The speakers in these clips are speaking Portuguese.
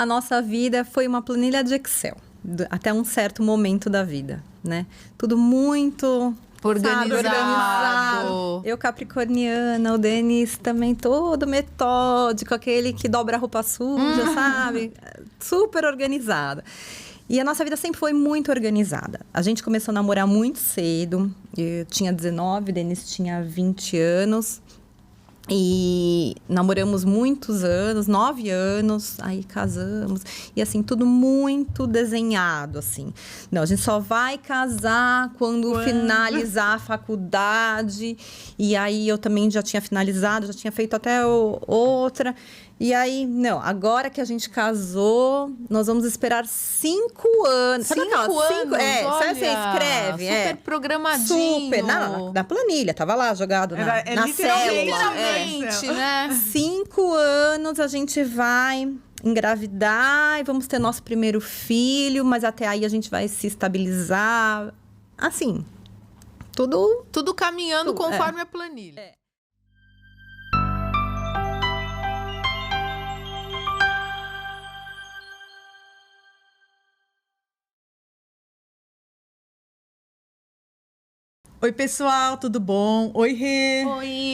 a nossa vida foi uma planilha de Excel, até um certo momento da vida, né? Tudo muito... Organizado. Eu capricorniana, o Denis também todo metódico, aquele que dobra a roupa suja, sabe? Super organizada. E a nossa vida sempre foi muito organizada. A gente começou a namorar muito cedo. Eu tinha 19, o Denis tinha 20 anos. E namoramos muitos anos, 9 anos, aí casamos. E assim, tudo muito desenhado, assim. Não, a gente só vai casar quando finalizar a faculdade. E aí, eu também já tinha finalizado, já tinha feito até outra. E aí, não, agora que a gente casou, nós vamos esperar 5 anos. Sabe 5 anos? Sabe, você escreve? Super programadinho. Super, na planilha, tava lá jogado na célula. Literalmente, né? 5 anos a gente vai engravidar e vamos ter nosso primeiro filho, mas até aí a gente vai se estabilizar. Assim, tudo caminhando conforme a planilha. Oi, pessoal, tudo bom? Oi, Rê.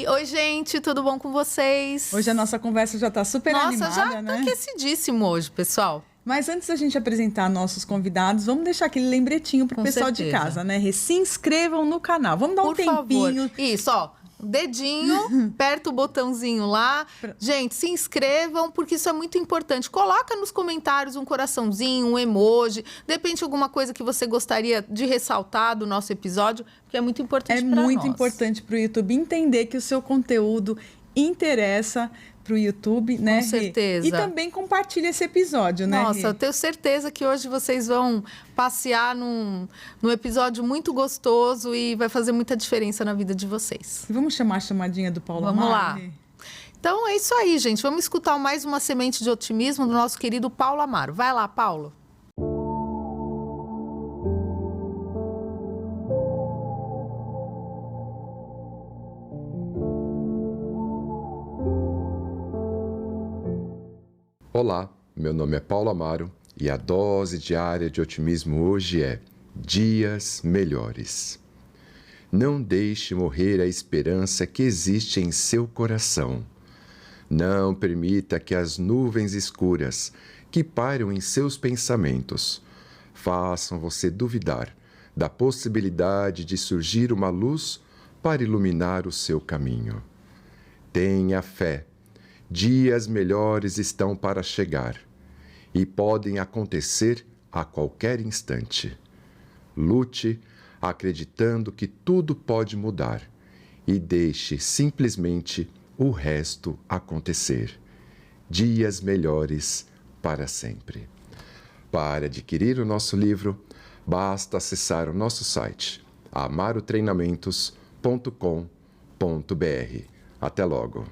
Oi, gente, tudo bom com vocês? Hoje a nossa conversa já tá super animada, já né? tá aquecidíssimo hoje, pessoal. Mas antes da gente apresentar nossos convidados, vamos deixar aquele lembretinho pro pessoal de casa, né, Rê? Se inscrevam no canal. Vamos dar um tempinho. Favor. Isso, ó. Dedinho, aperta o botãozinho lá. Gente, se inscrevam, porque isso é muito importante. Coloca nos comentários um coraçãozinho, um emoji. De repente, alguma coisa que você gostaria de ressaltar do nosso episódio, porque é muito importante para nós. É muito importante para o YouTube entender que o seu conteúdo interessa para o YouTube, né, Com certeza. Rê? E também compartilha esse episódio, né, Nossa, Rê? eu tenho certeza que hoje vocês vão passear num episódio muito gostoso e vai fazer muita diferença na vida de vocês. E vamos chamar a chamadinha do Paulo Vamos Amaro, lá. Rê? Então, é isso aí, gente. Vamos escutar mais uma semente de otimismo do nosso querido Paulo Amaro. Vai lá, Paulo. Olá, meu nome é Paulo Amaro e a dose diária de otimismo hoje é dias melhores. Não deixe morrer a esperança que existe em seu coração. Não permita que as nuvens escuras que pairam em seus pensamentos façam você duvidar da possibilidade de surgir uma luz para iluminar o seu caminho. Tenha fé. Dias melhores estão para chegar e podem acontecer a qualquer instante. Lute acreditando que tudo pode mudar e deixe simplesmente o resto acontecer. Dias melhores para sempre. Para adquirir o nosso livro, basta acessar o nosso site amarotreinamentos.com.br. Até logo.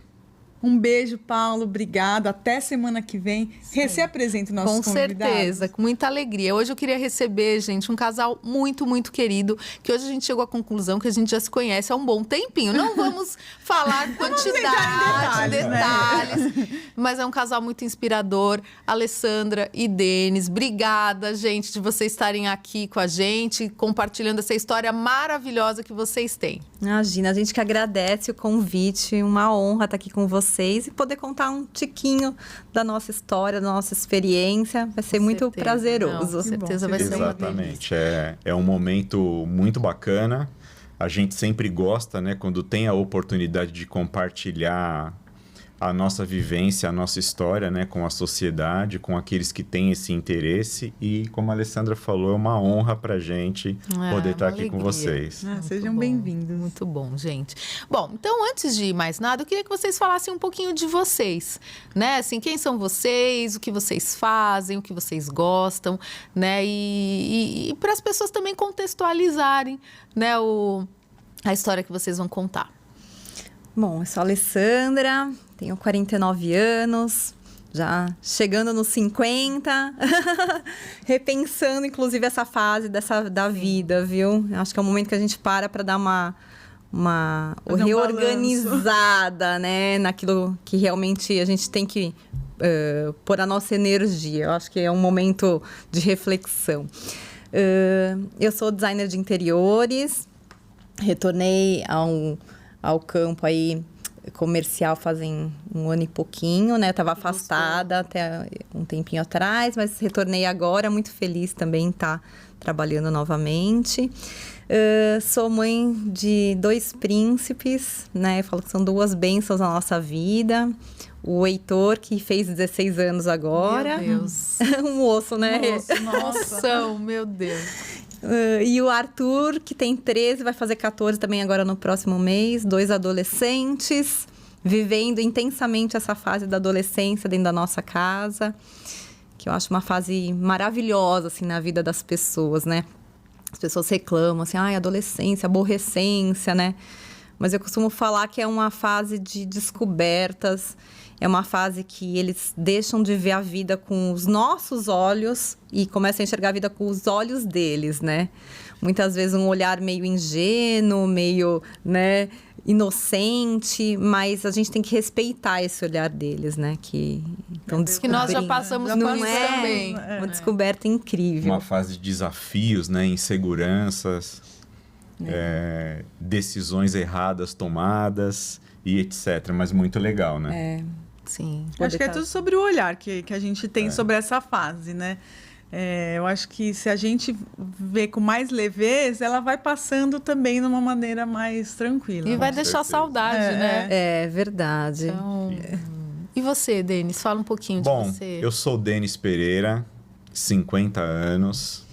Um beijo, Paulo. Obrigado. Até semana que vem. Rê, você apresenta os nossos convidados? Com certeza, com muita alegria. Hoje eu queria receber, gente, um casal muito, muito querido, que hoje a gente chegou à conclusão que a gente já se conhece há um bom tempinho. Não vamos falar quantidade, detalhes, mas é um casal muito inspirador. Alessandra e Denis, obrigada, gente, de vocês estarem aqui com a gente, compartilhando essa história maravilhosa que vocês têm. Imagina, a gente que agradece o convite, uma honra estar aqui com vocês e poder contar um tiquinho da nossa história, da nossa experiência. Vai ser muito prazeroso. Com certeza vai ser uma delícia. Exatamente. É um momento muito bacana. A gente sempre gosta, né, quando tem a oportunidade de compartilhar a nossa vivência, a nossa história, né, com a sociedade, com aqueles que têm esse interesse. E, como a Alessandra falou, é uma honra pra gente poder estar aqui com vocês. Sejam bem-vindos. Muito bom, gente. Bom, então, antes de mais nada, eu queria que vocês falassem um pouquinho de vocês, né? Assim, quem são vocês, o que vocês fazem, o que vocês gostam, né? E para as pessoas também contextualizarem, né, a história que vocês vão contar. Bom, eu sou a Alessandra, tenho 49 anos, já chegando nos 50, repensando, inclusive, essa fase da vida, viu? Acho que é um momento que a gente para dar uma reorganizada, né? Naquilo que realmente a gente tem que pôr a nossa energia. Eu acho que é um momento de reflexão. Eu sou designer de interiores, retornei ao campo aí comercial fazem 1 ano e pouquinho, né? Estava afastada até um tempinho atrás, mas retornei agora, muito feliz também estar trabalhando novamente. Sou mãe de 2 príncipes, né? Eu falo que são 2 bênçãos na nossa vida. O Heitor, que fez 16 anos agora. Meu Deus. Um osso, né? Nossa, meu Deus. E o Arthur, que tem 13, vai fazer 14 também agora no próximo mês. 2 adolescentes, vivendo intensamente essa fase da adolescência dentro da nossa casa. Que eu acho uma fase maravilhosa, assim, na vida das pessoas, né? As pessoas reclamam, assim, adolescência, aborrecência, né? Mas eu costumo falar que é uma fase de descobertas. É uma fase que eles deixam de ver a vida com os nossos olhos e começam a enxergar a vida com os olhos deles, né? Muitas vezes um olhar meio ingênuo, meio, né, inocente, mas a gente tem que respeitar esse olhar deles, né? Que nós já passamos por isso também. Uma descoberta incrível. Uma fase de desafios, né? Inseguranças, decisões erradas tomadas e etc. Mas muito legal, né? Sim. Acho que é tudo sobre o olhar que a gente tem sobre essa fase, né? Eu acho que se a gente vê com mais leveza, ela vai passando também de uma maneira mais tranquila. E vai deixar saudade, né? É verdade. Então... E você, Denis? Fala um pouquinho de você. Bom, eu sou Denis Pereira, 50 anos,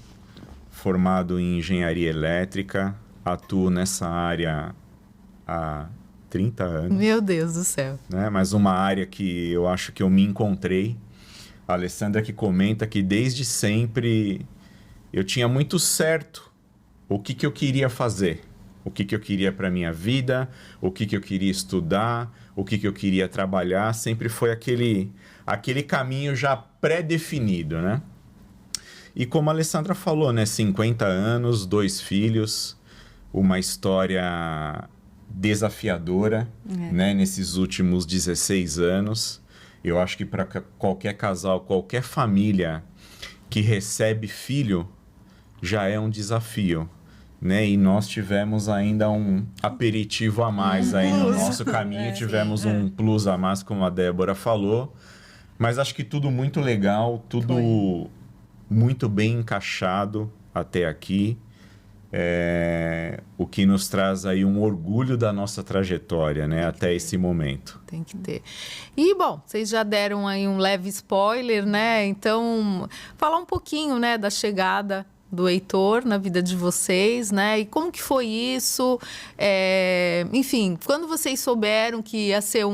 formado em engenharia elétrica, atuo nessa área há 30 anos. Meu Deus do céu. Né? Mas uma área que eu acho que eu me encontrei. A Alessandra que comenta que desde sempre eu tinha muito certo o que eu queria fazer. O que eu queria para minha vida, o que eu queria estudar, o que eu queria trabalhar. Sempre foi aquele caminho já pré-definido, né? E como a Alessandra falou, né? 50 anos, 2 filhos, uma história desafiadora, né? Nesses últimos 16 anos. Eu acho que para qualquer casal, qualquer família que recebe filho, já é um desafio, né? E nós tivemos ainda um aperitivo a mais aí no nosso caminho, tivemos um plus a mais, como a Débora falou. Mas acho que tudo muito legal, tudo muito bem encaixado até aqui. O que nos traz aí um orgulho da nossa trajetória, né? Até esse momento. Tem que ter. E, bom, vocês já deram aí um leve spoiler, né? Então, falar um pouquinho, né, da chegada do Heitor na vida de vocês, né? E como que foi isso? Enfim, quando vocês souberam que ia ser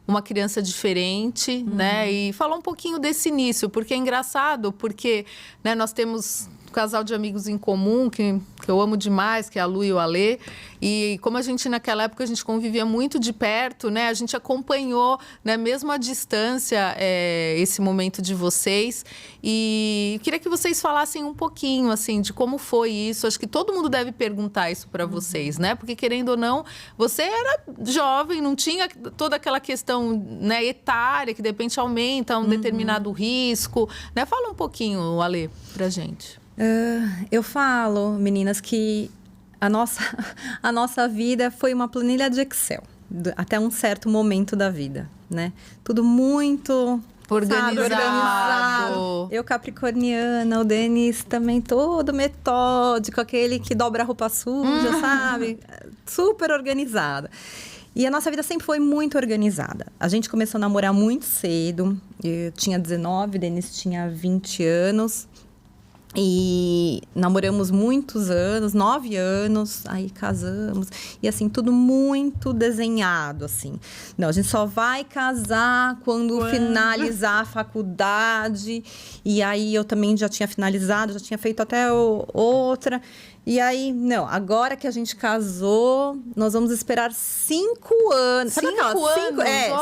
uma criança diferente, né? E falar um pouquinho desse início, porque é engraçado, porque, né, nós temos casal de amigos em comum, que eu amo demais, que é a Lu e o Alê. E como a gente, naquela época, a gente convivia muito de perto, né? A gente acompanhou, né, mesmo à distância, esse momento de vocês. E queria que vocês falassem um pouquinho, assim, de como foi isso. Acho que todo mundo deve perguntar isso para vocês, né? Porque, querendo ou não, você era jovem, não tinha toda aquela questão, né, etária, que de repente aumenta um determinado risco, né? Fala um pouquinho, Alê, pra gente. Eu falo, meninas, que a nossa vida foi uma planilha de Excel, até um certo momento da vida, né? Tudo muito organizado. Eu capricorniana, o Denis também todo metódico, aquele que dobra a roupa suja, sabe? Super organizada. E a nossa vida sempre foi muito organizada. A gente começou a namorar muito cedo. Eu tinha 19, o Denis tinha 20 anos. E namoramos muitos anos, 9 anos, aí casamos. E assim, tudo muito desenhado, assim. Não, a gente só vai casar quando finalizar a faculdade. E aí, eu também já tinha finalizado, já tinha feito até outra. E aí, não, agora que a gente casou, nós vamos esperar 5 anos. 5 anos?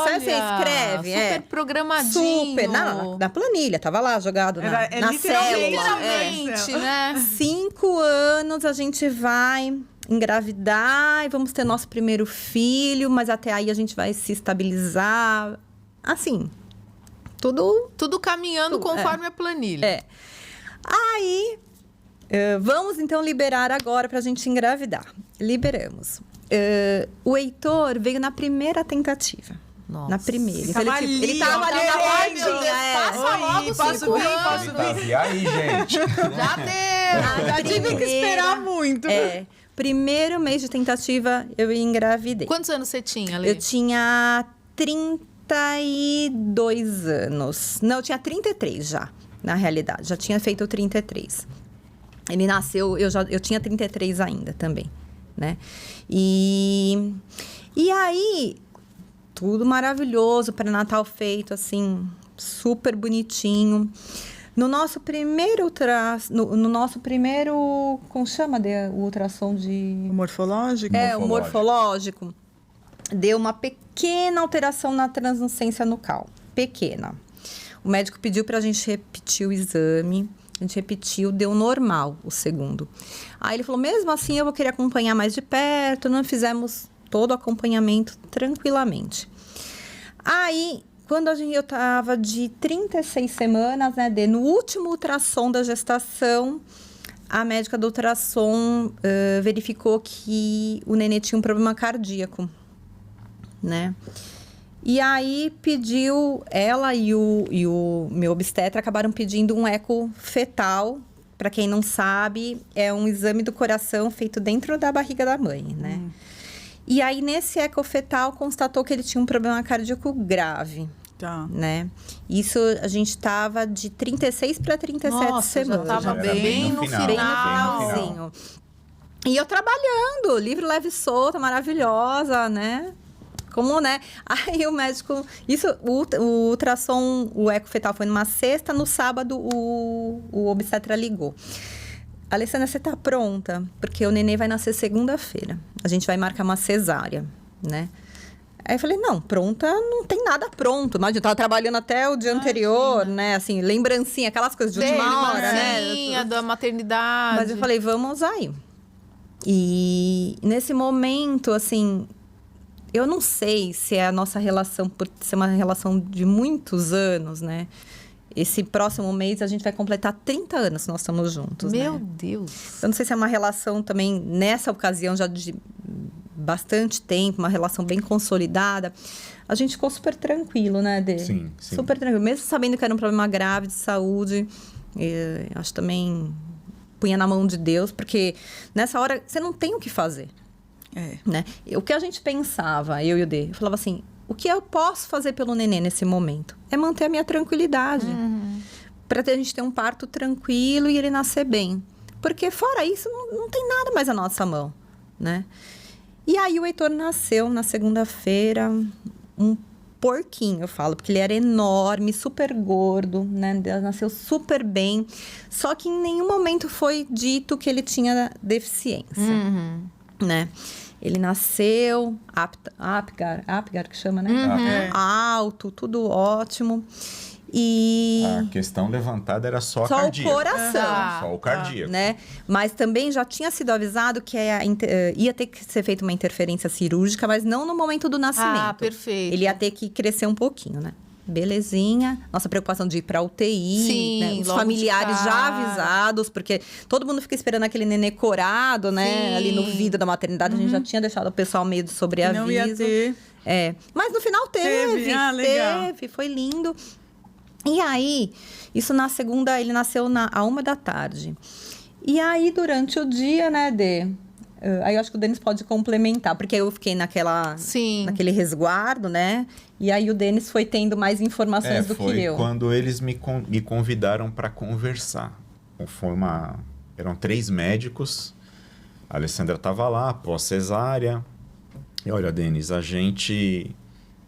Sabe, você escreve? Super programadinho. Super, na planilha, tava lá jogado na célula. Literalmente, né? 5 anos a gente vai engravidar e vamos ter nosso primeiro filho, mas até aí a gente vai se estabilizar. Assim, Tudo caminhando conforme a planilha. Aí, vamos então liberar agora pra gente engravidar. Liberamos. O Heitor veio na primeira tentativa. Nossa. Na primeira. Tava Então, ali, ele tava ó, ali tava na ali, rodinha. Passa logo Oi, posso 5 vir, anos. posso Ele tá, e aí, gente? Já deu. Já tive que esperar muito. Primeiro mês de tentativa, eu engravidei. Quantos anos você tinha, Lê? Eu tinha 32 anos. Não, eu tinha 33 já, na realidade. Já tinha feito 33. Ele nasceu, eu tinha 33 ainda também, né? E aí, tudo maravilhoso, pré-natal feito, assim, super bonitinho. No nosso primeiro como chama o ultrassom de... O morfológico? O morfológico. Deu uma pequena alteração na translucência nucal. Pequena. O médico pediu pra gente repetir o exame. A gente repetiu, deu normal o segundo. Aí ele falou, mesmo assim eu vou querer acompanhar mais de perto. Não fizemos todo o acompanhamento tranquilamente. Aí, quando eu estava de 36 semanas, né, no último ultrassom da gestação, a médica do ultrassom verificou que o nenê tinha um problema cardíaco, né? E aí pediu, ela e o meu obstetra acabaram pedindo um eco fetal. Para quem não sabe, é um exame do coração feito dentro da barriga da mãe, né? E aí, nesse eco fetal, constatou que ele tinha um problema cardíaco grave. Tá. Né? Isso, a gente estava de 36 para 37 Nossa, semanas. já estava bem no final. Bem no finalzinho. E eu trabalhando, livre, leve e solta, maravilhosa, né? Como, né? Aí o médico... o ultrassom, o eco fetal foi numa sexta, no sábado o obstetra ligou. Alessandra, você tá pronta? Porque o neném vai nascer segunda-feira. A gente vai marcar uma cesárea, né? Aí eu falei, não, pronta, não tem nada pronto. Mas eu tava trabalhando até o dia anterior, né? Assim, lembrancinha, aquelas coisas de última hora, né? Lembrancinha da maternidade. Mas eu falei, vamos aí. E nesse momento, assim... Eu não sei se é a nossa relação, por ser uma relação de muitos anos, né? Esse próximo mês a gente vai completar 30 anos que nós estamos juntos, Meu né? Deus. Eu não sei se é uma relação também, nessa ocasião, já de bastante tempo, uma relação bem consolidada. A gente ficou super tranquilo, né, Dê? Sim. Super tranquilo. Mesmo sabendo que era um problema grave de saúde, acho também punha na mão de Deus, porque nessa hora você não tem o que fazer. Né? O que a gente pensava, eu e o Dê, eu falava assim, o que eu posso fazer pelo nenê nesse momento? É manter a minha tranquilidade. Para a gente ter um parto tranquilo e ele nascer bem. Porque fora isso, não tem nada mais na nossa mão, né? E aí o Heitor nasceu na segunda-feira, um porquinho, eu falo, porque ele era enorme, super gordo, né? Nasceu super bem. Só que em nenhum momento foi dito que ele tinha deficiência, né? Ele nasceu, Apgar que chama, né? Alto, tudo ótimo. E... A questão levantada era só Só cardíaco. o coração. Só o cardíaco. Né? Mas também já tinha sido avisado que ia ter que ser feita uma interferência cirúrgica, mas não no momento do nascimento. Ah, perfeito. Ele ia ter que crescer um pouquinho, né? Belezinha. Nossa preocupação de ir pra UTI. Sim, né? Os logo de familiares já cara. avisados, porque todo mundo fica esperando aquele nenê corado, né? Sim. Ali no vidro da maternidade. A gente já tinha deixado o pessoal meio de sobreaviso. Não ia ter. Mas no final teve. Legal. Teve, foi lindo. E aí, isso na segunda, ele nasceu à 1h. E aí, durante o dia, né, Dê? Aí eu acho que o Denis pode complementar, porque eu fiquei naquele resguardo, né? E aí o Denis foi tendo mais informações do que eu. Foi quando eles me convidaram para conversar. Eram 3 médicos. A Alessandra estava lá, pós-cesárea. E olha, Denis, a gente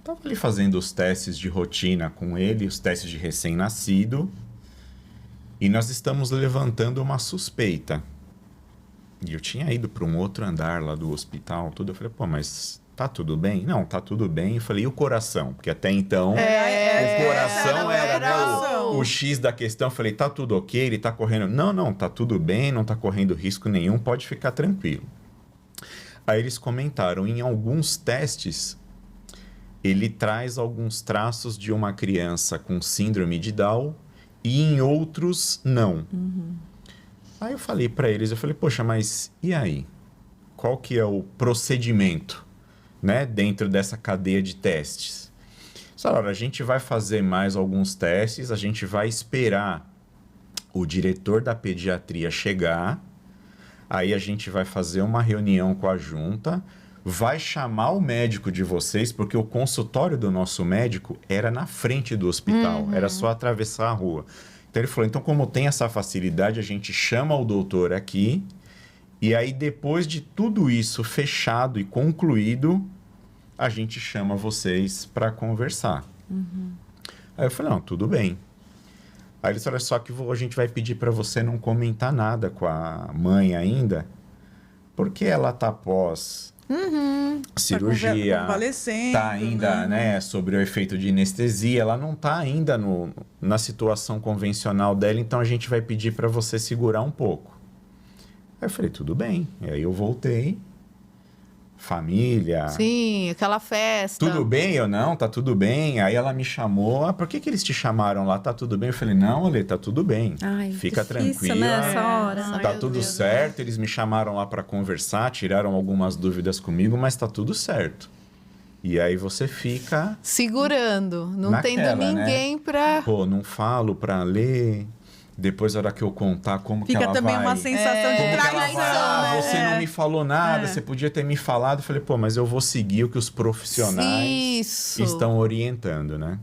estava ali fazendo os testes de rotina com ele, os testes de recém-nascido. E nós estamos levantando uma suspeita. E eu tinha ido para um outro andar lá do hospital, tudo. Eu falei, pô, mas tá tudo bem? Não, tá tudo bem. Eu falei, e o coração? Porque até então, o coração era né, o X da questão. Eu falei, tá tudo ok? Ele tá correndo... Não, tá tudo bem, não tá correndo risco nenhum, pode ficar tranquilo. Aí eles comentaram, em alguns testes, ele traz alguns traços de uma criança com síndrome de Down e em outros não. Aí eu falei para eles, poxa, mas e aí? Qual que é o procedimento, né, dentro dessa cadeia de testes? A gente vai fazer mais alguns testes, a gente vai esperar o diretor da pediatria chegar, aí a gente vai fazer uma reunião com a junta, vai chamar o médico de vocês, porque o consultório do nosso médico era na frente do hospital, era só atravessar a rua. Então ele falou, então como tem essa facilidade, a gente chama o doutor aqui, e aí depois de tudo isso fechado e concluído, a gente chama vocês para conversar. Aí eu falei, não, tudo bem. Aí eles falaram, só que a gente vai pedir para você não comentar nada com a mãe ainda, porque ela tá pós cirurgia, tá ainda, né, sobre o efeito de anestesia, ela não tá ainda na situação convencional dela, então a gente vai pedir para você segurar um pouco. Aí eu falei, tudo bem. E aí eu voltei, família. Sim, aquela festa. Tudo bem ou não? Tá tudo bem. Aí ela me chamou. Por que eles te chamaram lá? Tá tudo bem? Eu falei, não, Ale, tá tudo bem. Ai, fica difícil, tranquila. né, essa hora. Tá tudo certo. Eles me chamaram lá para conversar, tiraram algumas dúvidas comigo, mas tá tudo certo. E aí você fica segurando, não naquela, tendo ninguém, né, pra... Pô, não falo pra ler. Depois, a hora que eu contar como fica que ela vai... Fica também uma sensação de traição. Você não me falou nada, você podia ter me falado. Eu falei, pô, mas eu vou seguir o que os profissionais estão orientando, né?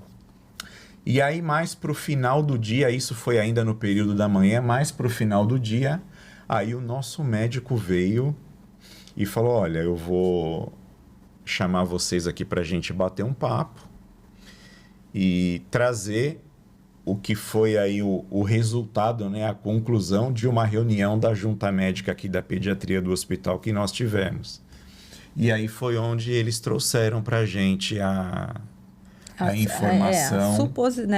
E aí, mais pro final do dia, isso foi ainda no período da manhã, mais pro final do dia, aí o nosso médico veio e falou, olha, eu vou chamar vocês aqui pra gente bater um papo e trazer o que foi aí o resultado, né, a conclusão de uma reunião da junta médica aqui da pediatria do hospital que nós tivemos. E aí foi onde eles trouxeram para a gente a informação.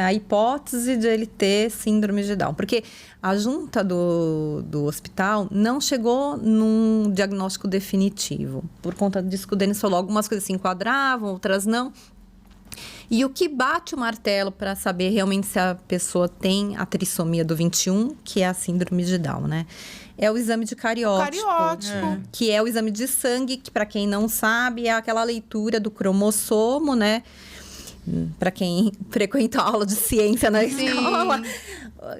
A hipótese de ele ter síndrome de Down. Porque a junta do hospital não chegou num diagnóstico definitivo. Por conta disso que o Denis falou, algumas coisas se enquadravam, outras não. E o que bate o martelo para saber realmente se a pessoa tem a trissomia do 21, que é a síndrome de Down, né? É o exame de cariótipo. Que é o exame de sangue, que para quem não sabe, é aquela leitura do cromossomo, né? Para quem frequenta a aula de ciência na escola,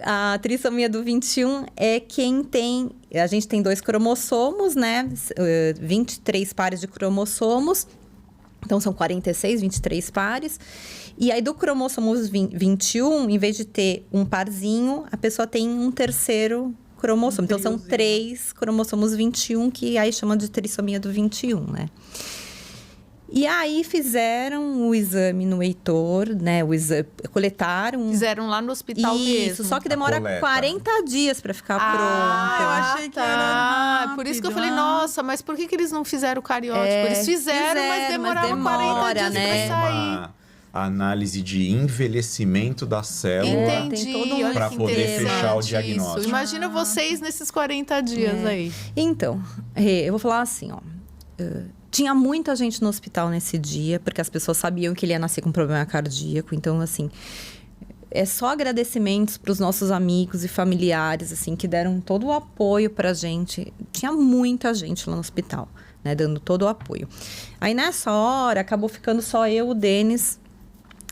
a trissomia do 21 é quem tem... A gente tem 2 cromossomos, né? 23 pares de cromossomos. Então, são 46, 23 pares. E aí, do cromossomo 21, em vez de ter um parzinho, a pessoa tem um terceiro cromossomo. Então, são 3 cromossomos 21, que aí chama de trissomia do 21, né? E aí, fizeram o exame no Heitor, né? Coletaram... Fizeram lá no hospital mesmo. Isso, só que demora 40 dias para ficar pronto. Eu achei que era rápido. Por isso que eu falei, nossa, mas por que eles não fizeram o cariótipo? Eles fizeram, mas demoraram 40 dias, né, pra sair. Uma análise de envelhecimento da célula. Entendi. Para poder fechar o diagnóstico. Isso. Imagina vocês nesses 40 dias aí. Então, eu vou falar assim, ó. Tinha muita gente no hospital nesse dia, porque as pessoas sabiam que ele ia nascer com problema cardíaco. Então, assim, é só agradecimentos para os nossos amigos e familiares, assim, que deram todo o apoio para a gente. Tinha muita gente lá no hospital, né, dando todo o apoio. Aí, nessa hora, acabou ficando só eu, o Denis,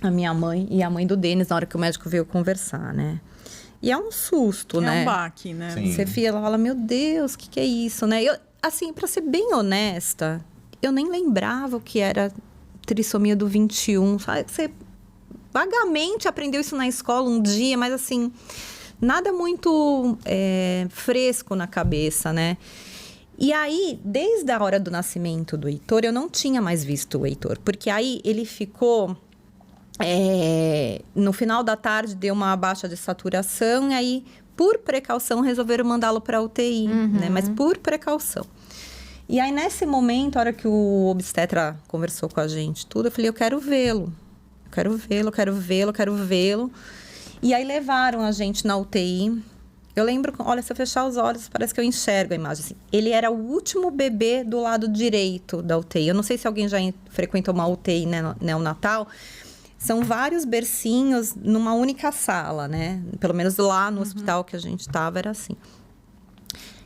a minha mãe e a mãe do Denis, na hora que o médico veio conversar, né? E é um susto, né? É um baque, né? Sim. Você fala, meu Deus, o que é isso, né? Eu, assim, para ser bem honesta... Eu nem lembrava o que era trissomia do 21. Sabe? Você vagamente aprendeu isso na escola um dia, mas assim, nada muito fresco na cabeça, né? E aí, desde a hora do nascimento do Heitor, eu não tinha mais visto o Heitor. Porque aí ele ficou... no final da tarde, deu uma baixa de saturação. E aí, por precaução, resolveram mandá-lo para UTI, né? Mas por precaução. E aí, nesse momento, a hora que o obstetra conversou com a gente, tudo, eu falei, eu quero vê-lo. Eu quero vê-lo, quero vê-lo, quero vê-lo. E aí, levaram a gente na UTI. Eu lembro, olha, se eu fechar os olhos, parece que eu enxergo a imagem. Assim. Ele era o último bebê do lado direito da UTI. Eu não sei se alguém já frequentou uma UTI neonatal. São vários bercinhos numa única sala, né? Pelo menos lá no hospital que a gente estava, era assim.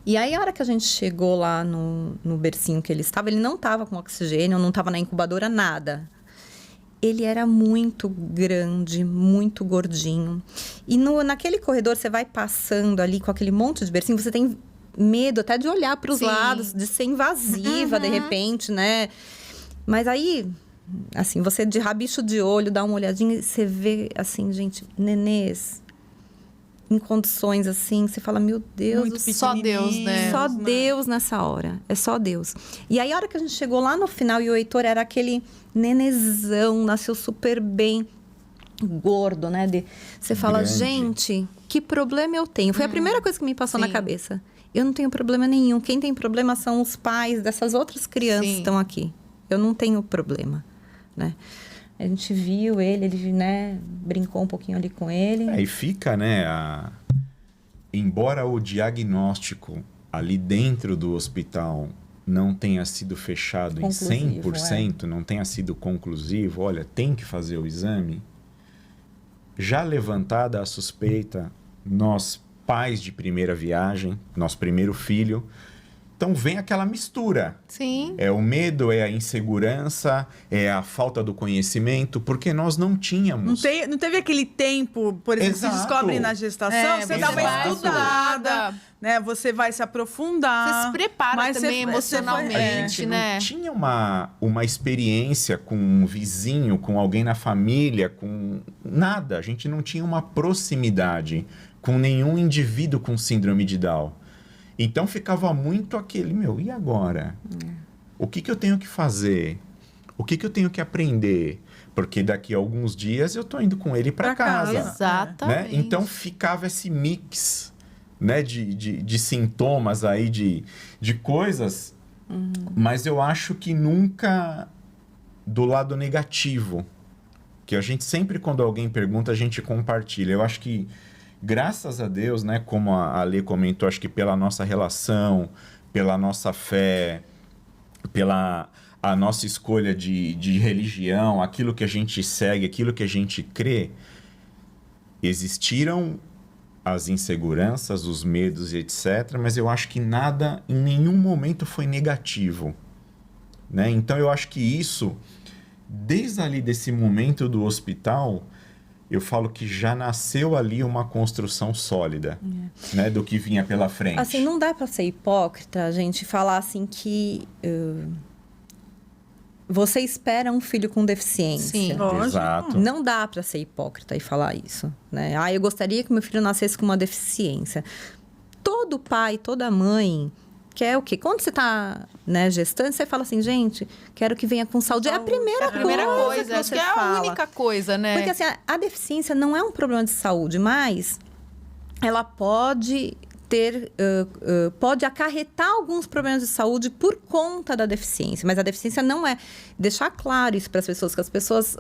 E aí, a hora que a gente chegou lá no bercinho que ele estava, ele não estava com oxigênio, não estava na incubadora, nada. Ele era muito grande, muito gordinho. E naquele corredor, você vai passando ali com aquele monte de bercinho, você tem medo até de olhar para os lados, de ser invasiva, de repente, né? Mas aí, assim, você de rabicho de olho, dá uma olhadinha e você vê, assim, gente, nenês em condições assim, você fala, meu Deus do céu. Só Deus, né? Só Deus nessa hora. É só Deus. E aí, a hora que a gente chegou lá no final, e o Heitor era aquele nenezão, nasceu super bem, gordo, né? Você fala, Grande. gente, que problema eu tenho? Foi a primeira coisa que me passou na cabeça. Eu não tenho problema nenhum. Quem tem problema são os pais dessas outras crianças que estão aqui. Eu não tenho problema, né? A gente viu ele, né, brincou um pouquinho ali com ele. E fica, né, embora o diagnóstico ali dentro do hospital não tenha sido fechado Conclusivo, em 100%, não tenha sido conclusivo, olha, tem que fazer o exame, já levantada a suspeita, nós pais de primeira viagem, nosso primeiro filho, então vem aquela mistura. Sim. É o medo, é a insegurança, é a falta do conhecimento, porque nós não tínhamos. Não teve aquele tempo, por exemplo, Exato. se descobre na gestação, você dá uma vai estudada, né? Você vai se aprofundar. Você se prepara mas também emocionalmente, A gente né? não tinha uma experiência com um vizinho, com alguém na família, com nada. A gente não tinha uma proximidade com nenhum indivíduo com síndrome de Down. Então ficava muito aquele, e agora? O que eu tenho que fazer? O que eu tenho que aprender? Porque daqui a alguns dias eu tô indo com ele para casa. Exatamente. Né? Então ficava esse mix, né, de sintomas aí, de coisas, mas eu acho que nunca do lado negativo. Que a gente sempre, quando alguém pergunta, a gente compartilha. Eu acho que graças a Deus, né, como a Lê comentou, acho que pela nossa relação, pela nossa fé, pela a nossa escolha de religião, aquilo que a gente segue, aquilo que a gente crê, existiram as inseguranças, os medos e etc., mas eu acho que nada, em nenhum momento foi negativo, né? Então eu acho que isso, desde ali desse momento do hospital, eu falo que já nasceu ali uma construção sólida, né, do que vinha pela frente. Assim, não dá para ser hipócrita, a gente falar assim que você espera um filho com deficiência. Sim. Exato. Não dá para ser hipócrita e falar isso, né? Eu gostaria que meu filho nascesse com uma deficiência. Todo pai, toda mãe quer o quê? Quando você está, né, gestante, você fala assim, gente, quero que venha com saúde. É a primeira coisa que acho você que é fala. a única coisa, né? Porque assim, a deficiência não é um problema de saúde, mas ela pode pode acarretar alguns problemas de saúde por conta da deficiência. Mas a deficiência não é... Deixar claro isso para as pessoas, que as pessoas...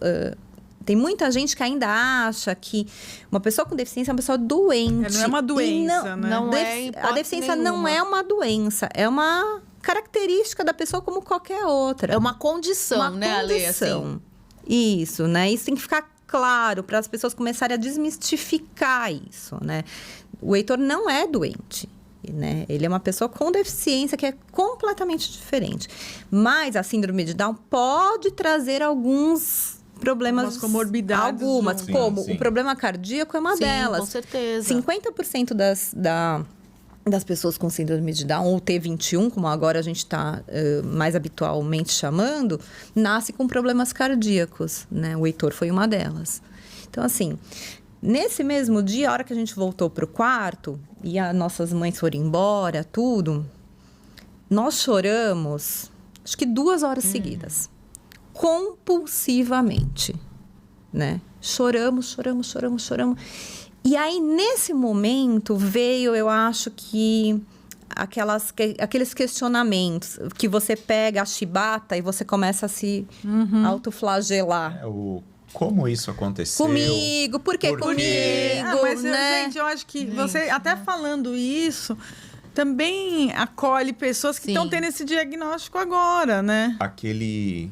Tem muita gente que ainda acha que uma pessoa com deficiência é uma pessoa doente. Não é uma doença, né? Não é A deficiência não é uma doença, é uma característica da pessoa como qualquer outra. É uma condição, Uma né, Ale? condição. Assim. Isso, né? Isso tem que ficar claro para as pessoas começarem a desmistificar isso, né? O Heitor não é doente, né? Ele é uma pessoa com deficiência que é completamente diferente. Mas a síndrome de Down pode trazer alguns problemas... Algumas comorbidades Algumas, junto. como Sim. o problema cardíaco é uma Sim, delas. com certeza. 50% das pessoas com síndrome de Down, ou T21, como agora a gente está mais habitualmente chamando, nasce com problemas cardíacos, né? O Heitor foi uma delas. Então, assim, nesse mesmo dia, a hora que a gente voltou para o quarto, e as nossas mães foram embora, tudo, nós choramos, acho que 2 horas seguidas, compulsivamente, né? Choramos. E aí, nesse momento, veio, eu acho que aqueles questionamentos que você pega a chibata e você começa a se autoflagelar. como isso aconteceu. Comigo, por que Por quê? comigo, Mas, né? gente, eu acho que você, até falando isso, também acolhe pessoas que estão Sim. tendo esse diagnóstico agora, né? Aquele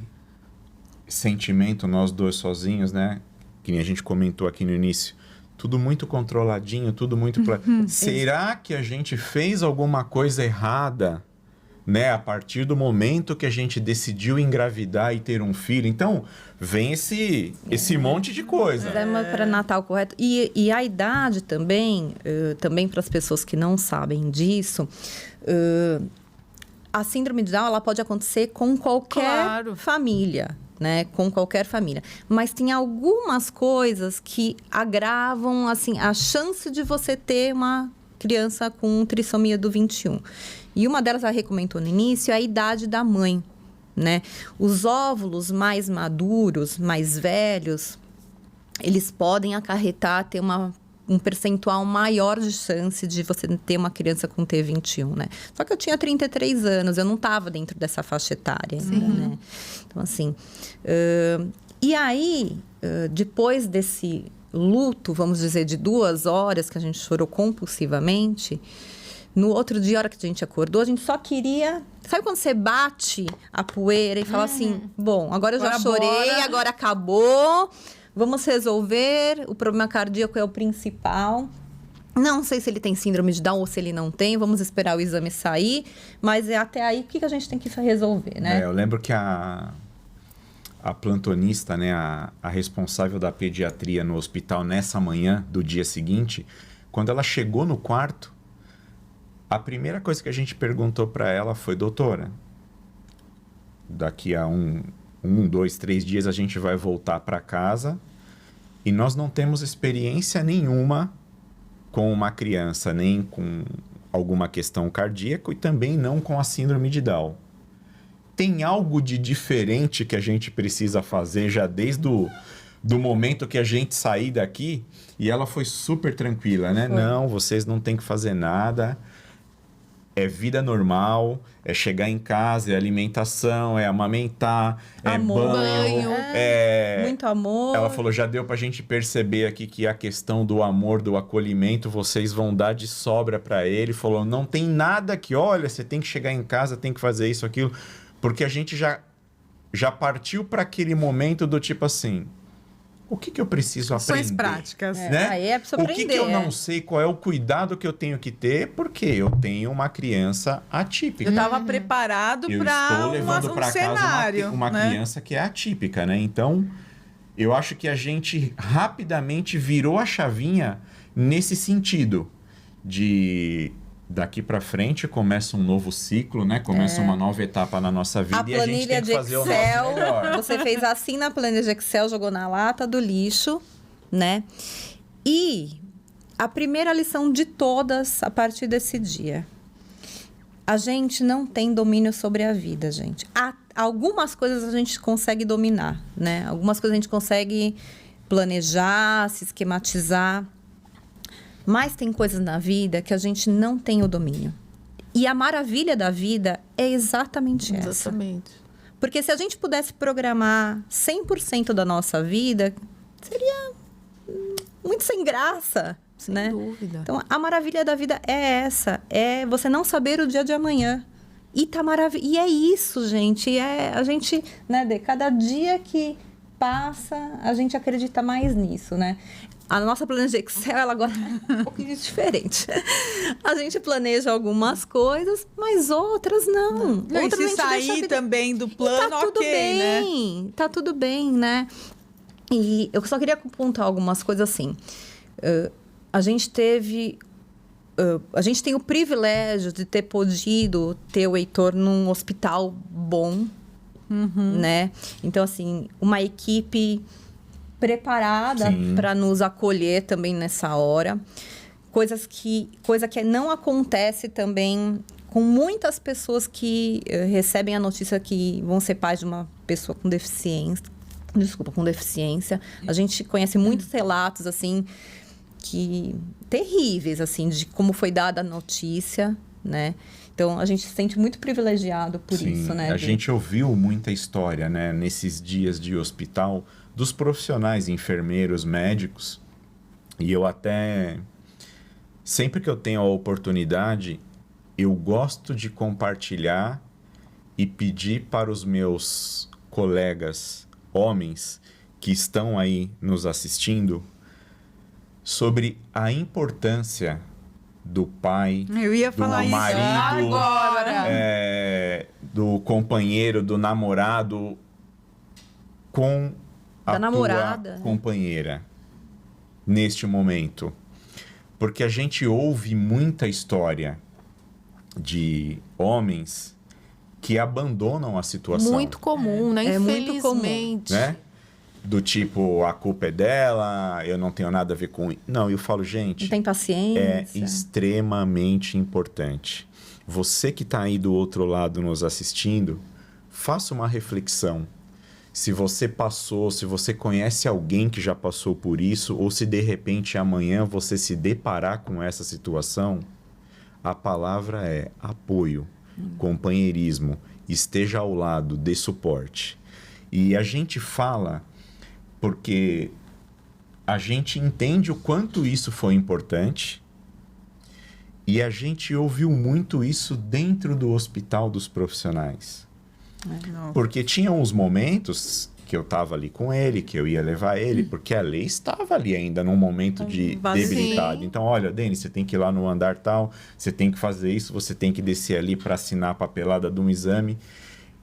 sentimento, nós dois sozinhos, né? Que nem a gente comentou aqui no início. Tudo muito controladinho, tudo muito... Será que a gente fez alguma coisa errada, né? A partir do momento que a gente decidiu engravidar e ter um filho. Então, vem esse monte de coisa. Programa pré-natal correto. E a idade também, também para as pessoas que não sabem disso, a síndrome de Down ela pode acontecer com qualquer Claro. família, né? Com qualquer família. Mas tem algumas coisas que agravam assim, a chance de você ter uma criança com trissomia do 21. E uma delas, ela recomendou no início, é a idade da mãe, né? Os óvulos mais maduros, mais velhos, eles podem acarretar, ter um percentual maior de chance de você ter uma criança com T21, né? Só que eu tinha 33 anos, eu não estava dentro dessa faixa etária ainda, né? Então, assim... e aí, depois desse luto, vamos dizer, de 2 horas, que a gente chorou compulsivamente... No outro dia, a hora que a gente acordou, a gente só queria... Sabe quando você bate a poeira e fala assim... Bom, agora eu já Agora chorei, bora. agora acabou. Vamos resolver. O problema cardíaco é o principal. Não sei se ele tem síndrome de Down ou se ele não tem. Vamos esperar o exame sair. Mas é até aí, o que a gente tem que resolver, né? Eu lembro que a plantonista, né, a responsável da pediatria no hospital nessa manhã do dia seguinte, quando ela chegou no quarto, a primeira coisa que a gente perguntou para ela foi: doutora, daqui a 2, 3 dias a gente vai voltar para casa e nós não temos experiência nenhuma com uma criança, nem com alguma questão cardíaca e também não com a síndrome de Down. Tem algo de diferente que a gente precisa fazer já desde do momento que a gente sair daqui? E ela foi super tranquila, né? Não, vocês não têm que fazer nada. É vida normal, é chegar em casa, é alimentação, é amamentar, Amor. banho. Muito amor. Ela falou, já deu pra gente perceber aqui que a questão do amor, do acolhimento, vocês vão dar de sobra pra ele. Falou, não tem nada que, olha, você tem que chegar em casa, tem que fazer isso, aquilo. Porque a gente já partiu pra aquele momento do tipo assim... O que eu preciso aprender? Ações práticas. Né? Aí é pra você o que eu aprender, não sei, qual é o cuidado que eu tenho que ter, porque eu tenho uma criança atípica. Eu estava preparado Eu para estou levando para casa cenário, uma né? criança que é atípica, né? Então, eu acho que a gente rapidamente virou a chavinha nesse sentido de... Daqui para frente começa um novo ciclo, né? Começa uma nova etapa na nossa vida A e a gente tem planilha que de fazer o nosso Excel, melhor. você fez assim na planilha de Excel, jogou na lata do lixo, né? E a primeira lição de todas a partir desse dia. A gente não tem domínio sobre a vida, gente. Algumas coisas a gente consegue dominar, né? Algumas coisas a gente consegue planejar, se esquematizar. Mas tem coisas na vida que a gente não tem o domínio. E a maravilha da vida é exatamente essa. Exatamente. Porque se a gente pudesse programar 100% da nossa vida, seria muito sem graça, né? Sem dúvida. Então, a maravilha da vida é essa. É você não saber o dia de amanhã. E tá maravilhoso. E é isso, gente. A gente, né, de cada dia que passa, a gente acredita mais nisso, né? A nossa planilha de Excel, ela agora é um pouquinho diferente. A gente planeja algumas coisas, mas outras não. E Outras a se gente deixa a sair vida... também do E plano, tá tudo ok, né? bem, tá tudo bem, né? E eu só queria apontar algumas coisas assim. A gente teve... a gente tem o privilégio de ter podido ter o Heitor num hospital bom, né? Então, assim, uma equipe preparada para nos acolher também nessa hora. Coisa que não acontece também com muitas pessoas que recebem a notícia que vão ser pais de uma pessoa com deficiência. Com deficiência. A gente conhece muitos relatos, assim, terríveis, assim, de como foi dada a notícia, né? Então, a gente se sente muito privilegiado por isso, né? A gente ouviu muita história, né? Nesses dias de hospital, dos profissionais, enfermeiros, médicos. E eu até, sempre que eu tenho a oportunidade, eu gosto de compartilhar e pedir para os meus colegas homens que estão aí nos assistindo sobre a importância do pai, Eu ia do falar isso marido, agora. Do companheiro, do namorado com a Da namorada, tua né? companheira neste momento. Porque a gente ouve muita história de homens que abandonam a situação. Muito comum, né? É muito comum. Infelizmente. Né? Do tipo, a culpa é dela, eu não tenho nada a ver com... Não, eu falo, gente... Não tem paciência. É extremamente importante. Você que está aí do outro lado nos assistindo, faça uma reflexão. Se você passou, se você conhece alguém que já passou por isso, ou se de repente amanhã você se deparar com essa situação, a palavra é apoio, companheirismo, esteja ao lado, dê suporte. E a gente fala porque a gente entende o quanto isso foi importante e a gente ouviu muito isso dentro do hospital dos profissionais. Não. Porque tinha uns momentos que eu estava ali com ele, que eu ia levar ele, porque a lei estava ali ainda num momento de Vazio. debilidade. Então, olha, Denis, você tem que ir lá no andar tal, você tem que fazer isso, você tem que descer ali para assinar a papelada de um exame.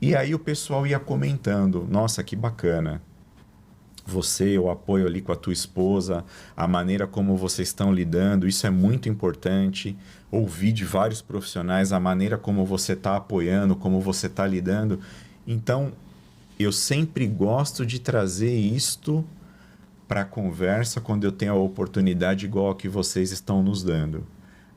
E aí o pessoal ia comentando, nossa, que bacana. Você, o apoio ali com a tua esposa, a maneira como vocês estão lidando, isso é muito importante. Ouvir de vários profissionais a maneira como você está apoiando, como você está lidando. Então, eu sempre gosto de trazer isto para a conversa quando eu tenho a oportunidade igual a que vocês estão nos dando.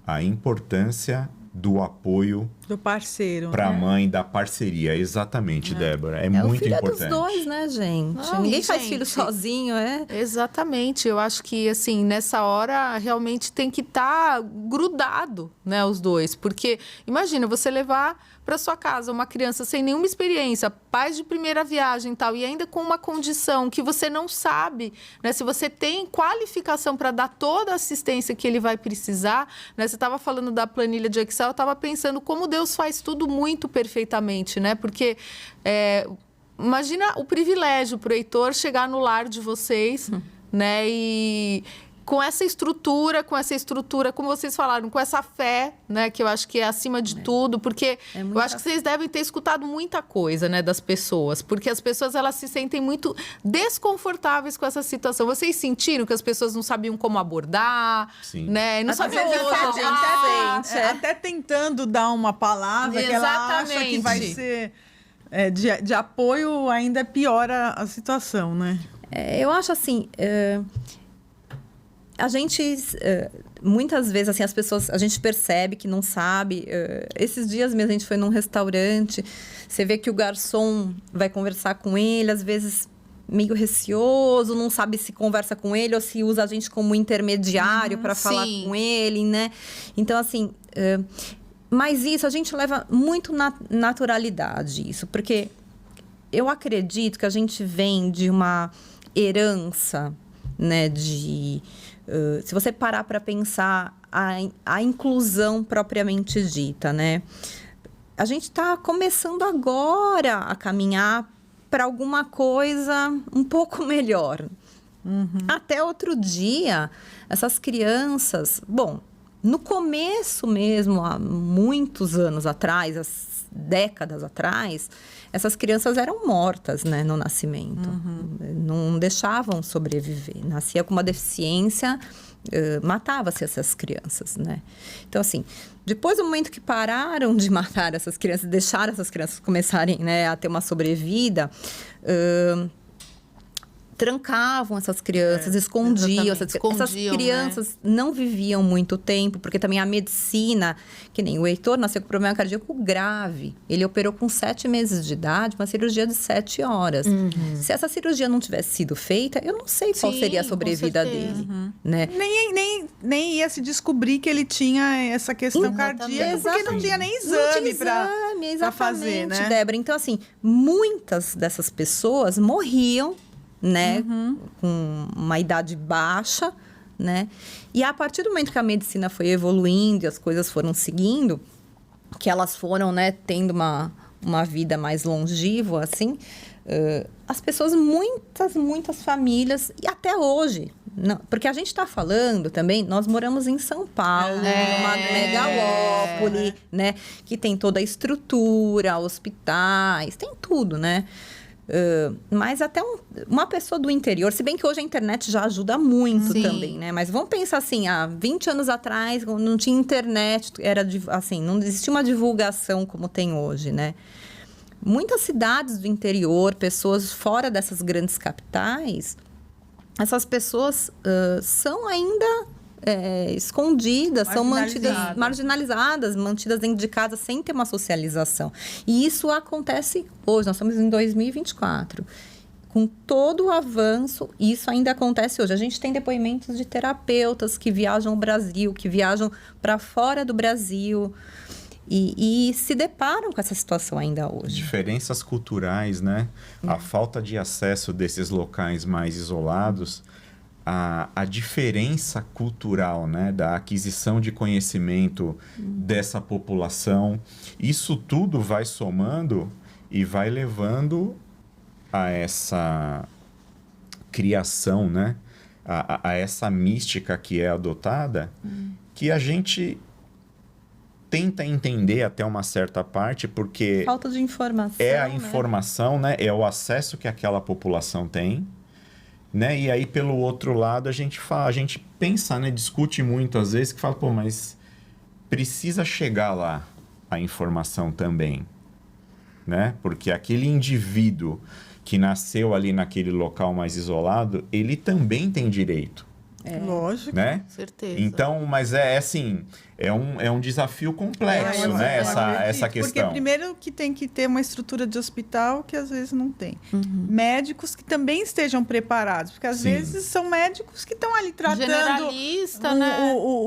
A importância do apoio Do parceiro. para a mãe, da parceria. Exatamente, Débora. É É o muito filho importante. dos dois, né, gente? Não, Ninguém e, faz gente, filho sozinho, é? Exatamente. Eu acho que, assim, nessa hora, realmente tem que estar grudado, né, os dois. Porque, imagina, você levar para sua casa uma criança sem nenhuma experiência, pais de primeira viagem e tal, e ainda com uma condição que você não sabe, né, se você tem qualificação para dar toda a assistência que ele vai precisar, né? Você estava falando da planilha de Excel, eu estava pensando como Deus faz tudo muito perfeitamente, né? Porque... imagina o privilégio para o Heitor chegar no lar de vocês, né? E com essa estrutura, como vocês falaram, com essa fé, né? Que eu acho que é acima de tudo, porque eu acho que vocês devem ter escutado muita coisa, né? Das pessoas, porque as pessoas, elas se sentem muito desconfortáveis com essa situação. Vocês sentiram que as pessoas não sabiam como abordar, Sim. né? Não Às sabiam vezes hoje, até, gente. até tentando dar uma palavra que ela acha que vai Exatamente. ser de apoio, ainda piora a situação, né? Eu acho assim, a gente, muitas vezes, assim, as pessoas, a gente percebe que não sabe. Esses dias mesmo a gente foi num restaurante, você vê que o garçom vai conversar com ele, às vezes meio receoso, não sabe se conversa com ele ou se usa a gente como intermediário para falar sim. com ele, né? Então, assim... mas isso, a gente leva muito na naturalidade, isso. Porque eu acredito que a gente vem de uma herança, né? Se você parar para pensar a inclusão propriamente dita, né? A gente está começando agora a caminhar para alguma coisa um pouco melhor. Até outro dia, essas crianças... Bom, no começo mesmo, há muitos anos atrás, décadas atrás, essas crianças eram mortas, né, no nascimento. Não deixavam sobreviver. Nascia com uma deficiência, matava-se essas crianças, né? Então, assim, depois do momento que pararam de matar essas crianças, deixaram essas crianças começarem, né, a ter uma sobrevida... trancavam essas crianças, escondiam. Essas crianças não viviam muito tempo, porque também a medicina, que nem o Heitor nasceu com problema cardíaco grave. Ele operou com 7 meses de idade, uma cirurgia de 7 horas. Se essa cirurgia não tivesse sido feita, eu não sei qual seria a sobrevida dele. Né? Nem ia se descobrir que ele tinha essa questão cardíaca, porque não tinha nem exame para fazer, né? Débora. Então, assim, muitas dessas pessoas morriam, né? Com uma idade baixa, né? E a partir do momento que a medicina foi evoluindo e as coisas foram seguindo, que elas foram, né, tendo uma vida mais longeva, assim, as pessoas, muitas famílias, e até hoje, não, porque a gente está falando também, nós moramos em São Paulo, numa megalópole, né, que tem toda a estrutura, hospitais, tem tudo, né? Mas até uma pessoa do interior, se bem que hoje a internet já ajuda muito também, né? Mas vamos pensar assim, há 20 anos atrás, não tinha internet, assim, não existia uma divulgação como tem hoje, né? Muitas cidades do interior, pessoas fora dessas grandes capitais, essas pessoas são ainda escondidas, são marginalizadas, mantidas dentro de casa sem ter uma socialização. E isso acontece hoje, nós estamos em 2024. Com todo o avanço, isso ainda acontece hoje. A gente tem depoimentos de terapeutas que viajam ao Brasil, que viajam para fora do Brasil e se deparam com essa situação ainda hoje. Diferenças culturais, né? A falta de acesso desses locais mais isolados, a diferença cultural, né, da aquisição de conhecimento dessa população, isso tudo vai somando e vai levando a essa criação, né, a essa mística que é adotada, que a gente tenta entender até uma certa parte, porque falta de informação, é a informação, né, é o acesso que aquela população tem, né? E aí, pelo outro lado, a gente pensa, né? Discute muito às vezes, que fala, pô, mas precisa chegar lá a informação também, né? Porque aquele indivíduo que nasceu ali naquele local mais isolado, ele também tem direito. Lógico. Né? Com certeza. Então, mas assim, é um desafio complexo, né? Essa questão. Porque primeiro que tem que ter uma estrutura de hospital que às vezes não tem. Médicos que também estejam preparados, porque às vezes são médicos que estão ali tratando generalista, né?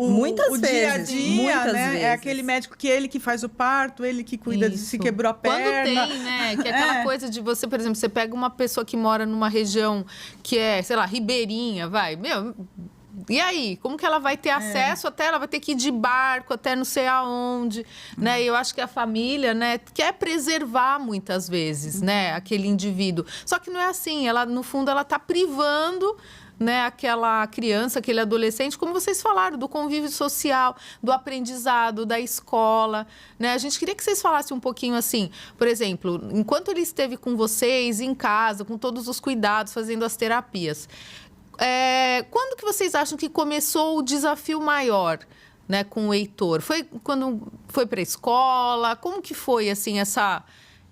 Muitas dia a vezes, dia, muitas né? vezes. É aquele médico que ele que faz o parto, ele que cuida de se Isso. quebrou a perna. Quando tem, né? Que é aquela coisa de você, por exemplo, você pega uma pessoa que mora numa região que é, sei lá, ribeirinha, e aí, como que ela vai ter acesso até? Ela vai ter que ir de barco até não sei aonde, né? E eu acho que a família, né, quer preservar muitas vezes, né, aquele indivíduo. Só que não é assim, ela, no fundo, ela tá privando, né, aquela criança, aquele adolescente, como vocês falaram, do convívio social, do aprendizado, da escola, né? A gente queria que vocês falassem um pouquinho assim, por exemplo, enquanto ele esteve com vocês em casa, com todos os cuidados, fazendo as terapias, quando que vocês acham que começou o desafio maior, né, com o Heitor? Foi quando foi para a escola? Como que foi, assim,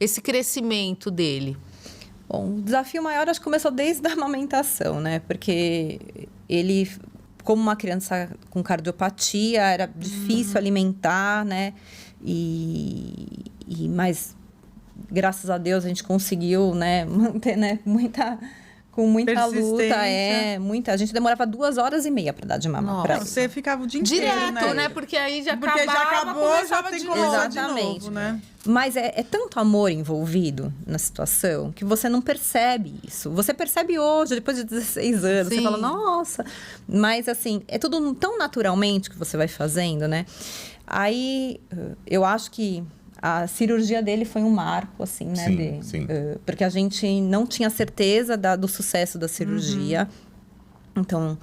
esse crescimento dele? Bom, o desafio maior acho que começou desde a amamentação, né? Porque ele, como uma criança com cardiopatia, era difícil alimentar, né? Mas, graças a Deus, a gente conseguiu, né, manter, né, com muita luta, a gente demorava 2h30 para dar de mamar para ele. Você ficava o dia inteiro, Direto, né? Porque aí já Porque acabava, já acabou, já tem que começar de Exatamente. novo, né? Mas é tanto amor envolvido na situação que você não percebe isso. Você percebe hoje, depois de 16 anos, Sim. você fala, nossa. Mas assim, é tudo tão naturalmente que você vai fazendo, né? Aí, eu acho que a cirurgia dele foi um marco, assim, né? Sim. Porque a gente não tinha certeza do sucesso da cirurgia. Então,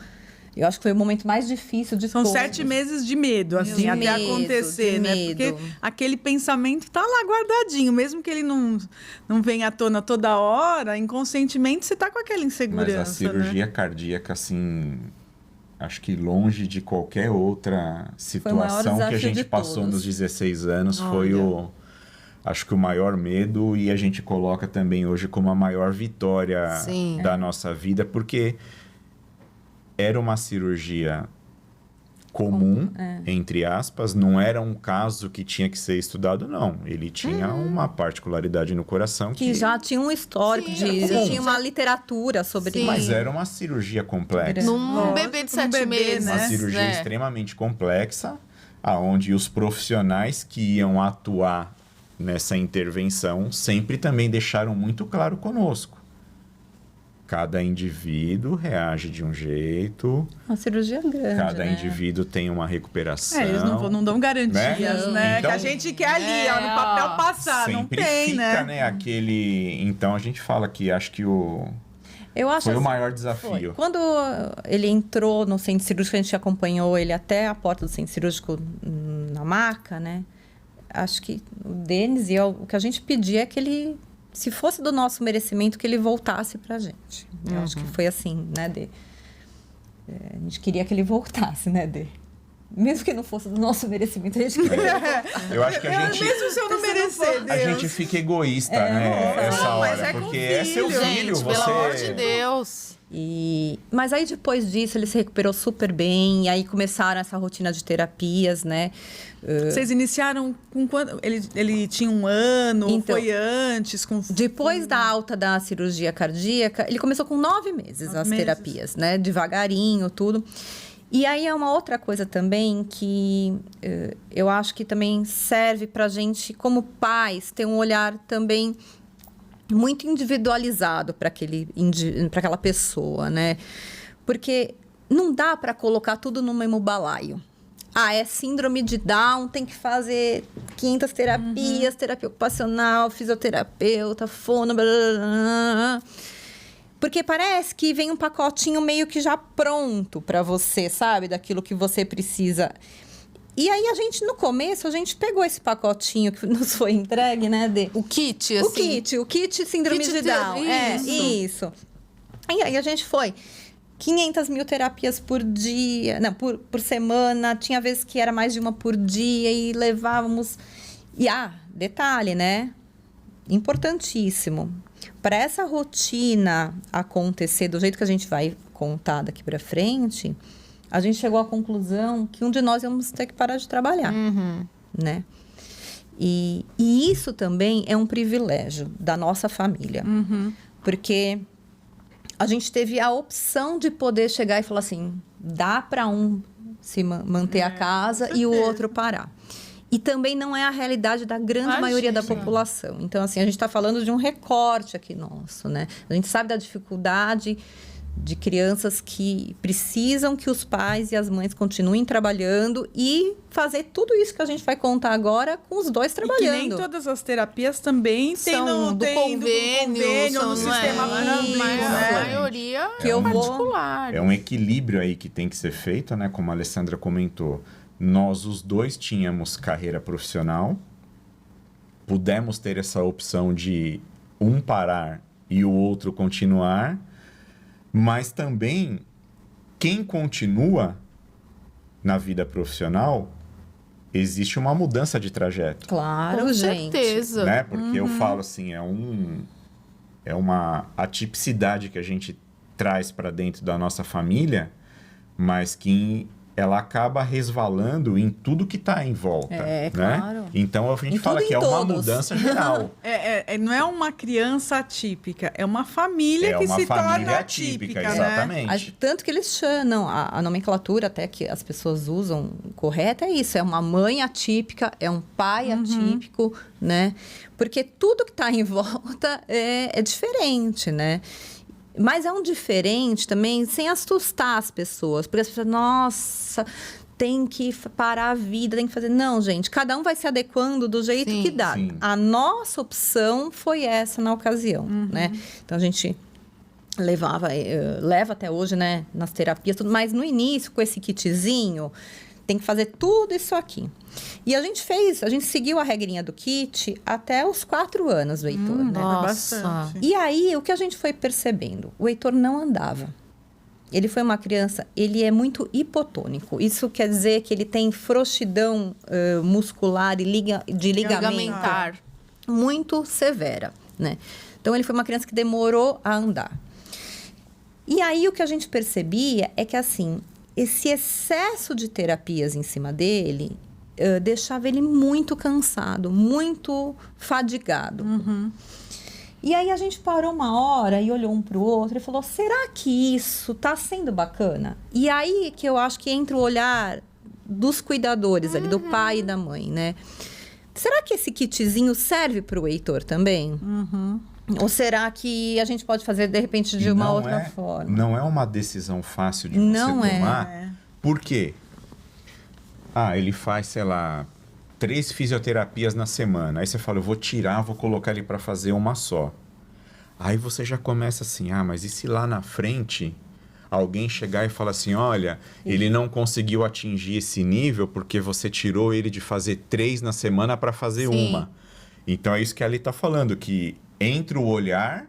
eu acho que foi o momento mais difícil de todos. São 7 meses de medo, assim, até acontecer, né? Porque aquele pensamento tá lá guardadinho, mesmo que ele não venha à tona toda hora, inconscientemente você tá com aquela insegurança, Mas a cirurgia cardíaca, assim, acho que longe de qualquer outra situação que a gente passou nos 16 anos, foi acho que o maior medo, e a gente coloca também hoje como a maior vitória da nossa vida, porque era uma cirurgia comum, entre aspas, não era um caso que tinha que ser estudado, não. Ele tinha uma particularidade no coração que já tinha um histórico, já tinha uma literatura sobre isso. Mas era uma cirurgia complexa. Num bebê de 7 meses. Uma cirurgia extremamente complexa, aonde os profissionais que iam atuar nessa intervenção sempre também deixaram muito claro conosco. cada indivíduo reage de um jeito, Uma cirurgia grande, cada né? indivíduo tem uma recuperação. Eles não dão garantias, né? Então, que a gente quer ali, ó, no papel passar. Não sempre tem, fica, né? Aquele... Então, a gente fala que acho que Eu acho foi o assim, maior foi. desafio. Quando ele entrou no centro cirúrgico, a gente acompanhou ele até a porta do centro cirúrgico na maca, né? Acho que o Denis e o que a gente pedia é que ele, se fosse do nosso merecimento, que ele voltasse pra gente. Eu acho que foi assim, né, Dê? A gente queria que ele voltasse, né, Dê? Mesmo que não fosse do nosso merecimento, a gente queria. Eu acho que a gente... Mesmo se eu não merecer, Deus. A gente fica egoísta, né? Essa Não, mas hora. é com porque é seu filho. filho, Gente, você... pelo amor de Deus. Mas aí depois disso ele se recuperou super bem, e aí começaram essa rotina de terapias, né? Vocês iniciaram com quanto? Ele tinha 1 ano? Então, foi antes? Depois da alta da cirurgia cardíaca, ele começou com 9 meses 9 as meses. terapias, né? Devagarinho, tudo. E aí é uma outra coisa também que eu acho que também serve pra gente, como pais, ter um olhar também muito individualizado para aquela pessoa, né? Porque não dá para colocar tudo no mesmo balaio. É síndrome de Down, tem que fazer 500 terapias, terapia ocupacional, fisioterapeuta, fono, blá, blá, blá. Porque parece que vem um pacotinho meio que já pronto para você, sabe? Daquilo que você precisa. E aí, no começo, a gente pegou esse pacotinho que nos foi entregue, né, Dê? O kit, assim. O kit síndrome Kit de Down. isso. E aí, a gente foi 500 mil terapias por dia, não, por semana. Tinha vezes que era mais de uma por dia e levávamos... E, detalhe, né? Importantíssimo. Para essa rotina acontecer do jeito que a gente vai contar daqui para frente, a gente chegou à conclusão que um de nós íamos ter que parar de trabalhar, né? E isso também é um privilégio da nossa família, porque a gente teve a opção de poder chegar e falar assim, dá para um se manter a casa e o outro parar. E também não é a realidade da grande maioria da população. Então, assim, a gente está falando de um recorte aqui nosso, né? A gente sabe da dificuldade de crianças que precisam que os pais e as mães continuem trabalhando e fazer tudo isso que a gente vai contar agora com os dois trabalhando. E que nem todas as terapias também São do convênio, no sistema público, né? A maioria que eu particular. É um equilíbrio aí que tem que ser feito, né? Como a Alessandra comentou. Nós, os dois, tínhamos carreira profissional. Pudemos ter essa opção de um parar e o outro continuar. Mas também, quem continua na vida profissional, existe uma mudança de trajeto. Claro, Com gente. certeza. Né? Porque eu falo assim, é uma atipicidade que a gente traz para dentro da nossa família, mas que ela acaba resvalando em tudo que está em volta. É, né? claro. Então a gente Em fala tudo, que em é uma todos. mudança geral. Não é uma criança atípica, é uma família que uma se família torna atípica, atípica, né? exatamente. Tanto que eles chamam, a nomenclatura até que as pessoas usam correta é isso, é uma mãe atípica, é um pai atípico, né? Porque tudo que está em volta é diferente, né? Mas é um diferente também sem assustar as pessoas. Porque as pessoas, nossa, tem que parar a vida, tem que fazer... Não, gente, cada um vai se adequando do jeito que dá. sim. A nossa opção foi essa na ocasião, né? Então, a gente leva até hoje, né? Nas terapias, tudo. Mas no início, com esse kitzinho, tem que fazer tudo isso aqui. E a gente seguiu a regrinha do kit até os 4 anos, o Heitor, né? Nossa. Bastante. E aí, o que a gente foi percebendo? O Heitor não andava. Ele foi uma criança, ele é muito hipotônico. Isso quer dizer que ele tem frouxidão muscular e de ligamento Ligamentar. muito severa, né? Então, ele foi uma criança que demorou a andar. E aí, o que a gente percebia é que, assim, esse excesso de terapias em cima dele deixava ele muito cansado, muito fadigado. E aí a gente parou uma hora e olhou um para o outro e falou, será que isso está sendo bacana? E aí que eu acho que entra o olhar dos cuidadores ali, do pai e da mãe, né? Será que esse kitzinho serve para o Heitor também? Ou será que a gente pode fazer, de repente, de uma outra forma? Não é uma decisão fácil de Não você é. tomar. Por quê? Ele faz, sei lá, 3 fisioterapias na semana. Aí você fala, eu vou tirar, vou colocar ele para fazer uma só. Aí você já começa assim, mas e se lá na frente alguém chegar e falar assim, olha, ele não conseguiu atingir esse nível porque você tirou ele de fazer 3 na semana para fazer Sim. uma. Então é isso que a Ali está falando, que entre o olhar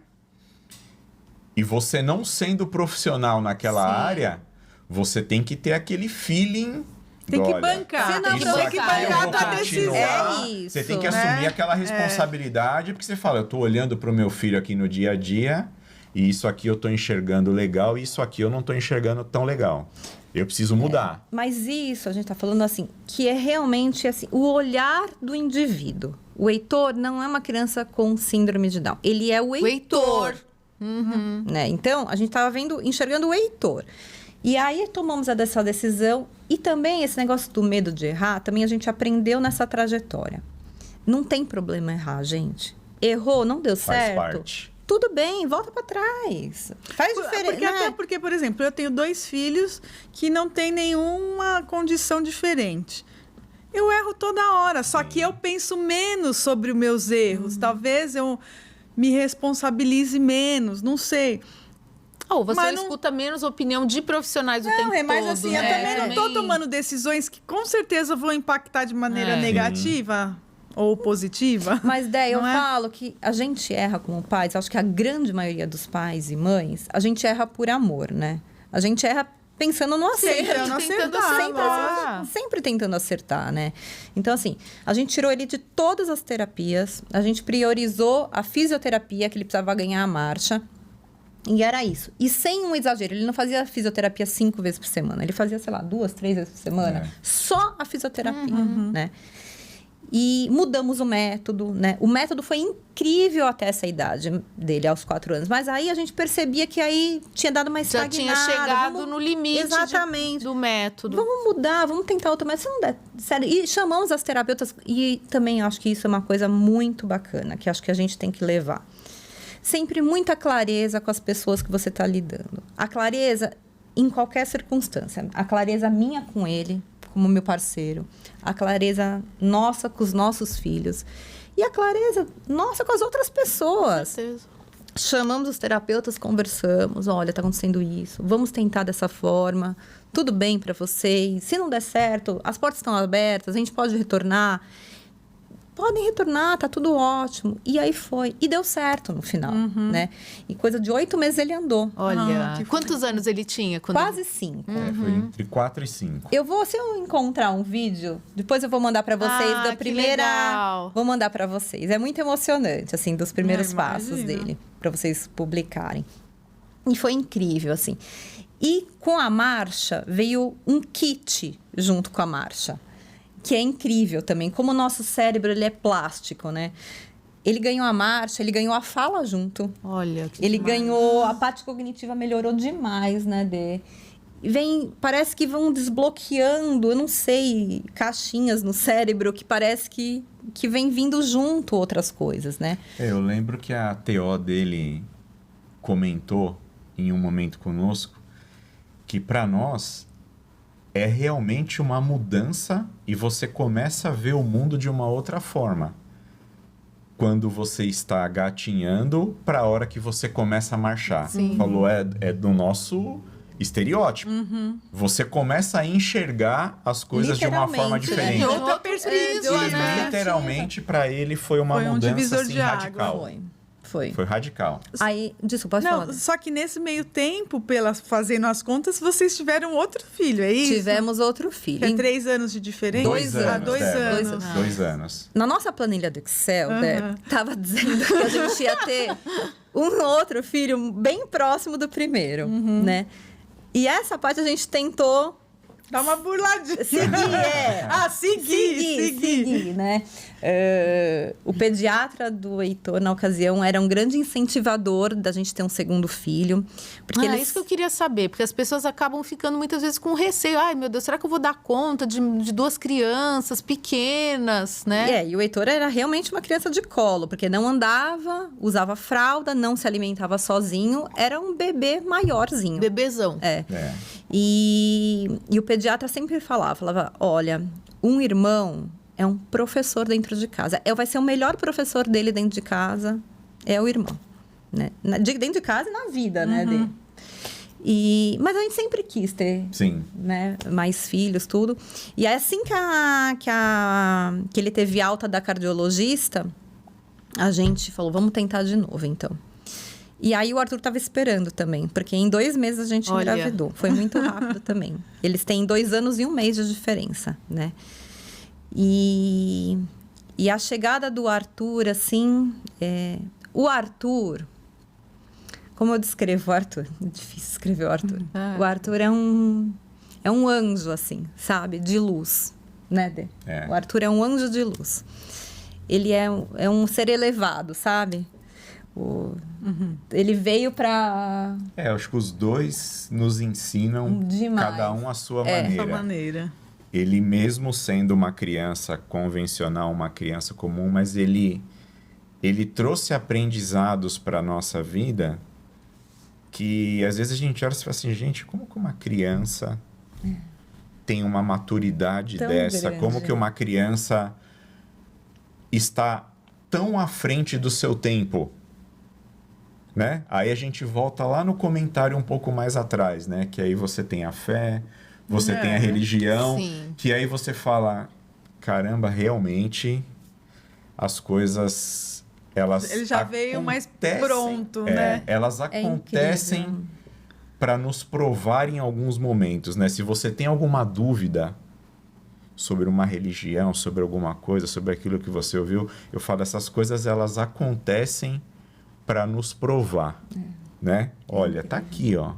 e você não sendo profissional naquela área, você tem que ter aquele feeling. Tem que olha, bancar. Senão isso tem aqui que eu bancar vou a tua decisão. continuar. É isso, Você tem que né? assumir aquela responsabilidade, porque você fala, eu tô olhando pro meu filho aqui no dia a dia, e isso aqui eu tô enxergando legal, e isso aqui eu não tô enxergando tão legal. Eu preciso mudar. Mas isso, a gente está falando assim, que é realmente assim, o olhar do indivíduo. O Heitor não é uma criança com síndrome de Down. Ele é o Heitor. Né? Então, a gente estava enxergando o Heitor. E aí tomamos essa decisão. E também esse negócio do medo de errar, também a gente aprendeu nessa trajetória. Não tem problema errar, gente. Errou, não deu Faz certo. parte. Tudo bem, volta para trás. Faz diferença. Até porque, por exemplo, eu tenho 2 filhos que não têm nenhuma condição diferente. Eu erro toda hora, só que eu penso menos sobre os meus erros. Talvez eu me responsabilize menos, não sei. Ou você Mas não- escuta menos opinião de profissionais o tempo todo. É mais assim, eu né? também não estou tomando decisões que com certeza vão impactar de maneira negativa ou positiva. Mas, Dé, eu Não é? falo que a gente erra como pais, acho que a grande maioria dos pais e mães, a gente erra por amor, né? A gente erra pensando no acerto. Tentando acertar, sempre, sempre tentando acertar, né? Então, assim, a gente tirou ele de todas as terapias, a gente priorizou a fisioterapia, que ele precisava ganhar a marcha. E era isso. E sem um exagero, ele não fazia fisioterapia 5 vezes por semana. Ele fazia, sei lá, 2, 3 vezes por semana. Só a fisioterapia, né? E mudamos o método, né? O método foi incrível até essa idade dele, aos 4 anos. Mas aí a gente percebia que aí tinha dado uma Já estagnada. tinha chegado Vamos- no limite Exatamente. do método. Vamos mudar, vamos tentar outro método. Se não der, sério. E chamamos as terapeutas. E também acho que isso é uma coisa muito bacana, que acho que a gente tem que levar. Sempre muita clareza com as pessoas que você está lidando. A clareza em qualquer circunstância. A clareza minha com ele, como meu parceiro. A clareza nossa com os nossos filhos. E a clareza nossa com as outras pessoas. Com certeza. Chamamos os terapeutas, conversamos. Olha, tá acontecendo isso. Vamos tentar dessa forma. Tudo bem para vocês. Se não der certo, as portas estão abertas. A gente pode retornar. Podem retornar, tá tudo ótimo. E aí foi. E deu certo no final, né? E coisa de 8 meses ele andou. Olha, que quantos anos ele tinha? Quando Quase 5. Foi entre 4 e 5. Se eu encontrar um vídeo, depois eu vou mandar para vocês Ah, da que primeira. legal. Vou mandar para vocês. É muito emocionante, assim, dos primeiros Eu passos imagino. dele, para vocês publicarem. E foi incrível, assim. E com a marcha veio um kit junto com a marcha, que é incrível também. Como o nosso cérebro ele é plástico, né? Ele ganhou a marcha, ele ganhou a fala junto. Olha, que Ele demais. ganhou, a parte cognitiva melhorou demais, né, Dê? E parece que vão desbloqueando, eu não sei, caixinhas no cérebro que parece que vem vindo junto outras coisas, né? Eu lembro que a TO dele comentou em um momento conosco que para nós é realmente uma mudança e você começa a ver o mundo de uma outra forma. Quando você está gatinhando para a hora que você começa a marchar. Sim. Falou, é do nosso estereótipo. Você começa a enxergar as coisas de uma forma Literalmente, né? diferente. De outra perspectiva, E né? literalmente para ele foi uma Foi um mudança divisor assim, de água. radical. Foi. Foi radical. Aí, desculpa, pode falar. Não, só que nesse meio tempo, fazendo as contas, vocês tiveram outro filho, é isso? Tivemos outro filho. Que é 3 anos de diferença? 2 anos. Ah, 2 Débora. anos. 2 anos. Na nossa planilha do Excel, né, tava dizendo que a gente ia ter um outro filho bem próximo do primeiro, né? E essa parte a gente tentou Dá uma burladinha. seguir, seguir. consegui, né? O pediatra do Heitor, na ocasião, era um grande incentivador da gente ter um segundo filho. Porque Isso que eu queria saber, porque as pessoas acabam ficando muitas vezes com receio. Ai, meu Deus, será que eu vou dar conta de 2 crianças pequenas, né? E o Heitor era realmente uma criança de colo, porque não andava, usava fralda, não se alimentava sozinho, era um bebê maiorzinho. Bebezão. E o pediatra sempre falava, olha, um irmão é um professor dentro de casa. Vai ser o melhor professor dele dentro de casa, é o irmão. Né? Dentro de casa e na vida, né, dele. Mas a gente sempre quis ter né, mais filhos, tudo. E aí, assim que ele teve alta da cardiologista, a gente falou, vamos tentar de novo, então. E aí o Arthur estava esperando também, porque em 2 meses a gente engravidou. Foi muito rápido também. Eles têm 2 anos e 1 mês de diferença, né? E a chegada do Arthur, assim... O Arthur... Como eu descrevo o Arthur? É difícil escrever o Arthur. O Arthur é um anjo, assim, sabe? De luz, né, Dê? O Arthur é um anjo de luz. Ele é um ser elevado, sabe? Ele veio para... acho que os dois nos ensinam demais. Cada um a sua maneira. Ele mesmo sendo uma criança convencional, uma criança comum, mas ele trouxe aprendizados para a nossa vida que às vezes a gente olha e fala assim, gente, como que uma criança tem uma maturidade tão dessa? grande. Como que uma criança está tão à frente do seu tempo? Né? Aí a gente volta lá no comentário um pouco mais atrás, né? Que aí você tem a fé, você tem a religião, que aí você fala, caramba, realmente as coisas... Ele já veio mais pronto, né? Elas acontecem para nos provar em alguns momentos, né? Se você tem alguma dúvida sobre uma religião, sobre alguma coisa, sobre aquilo que você ouviu, eu falo, essas coisas elas acontecem para nos provar, né? Olha, tá aqui, ó,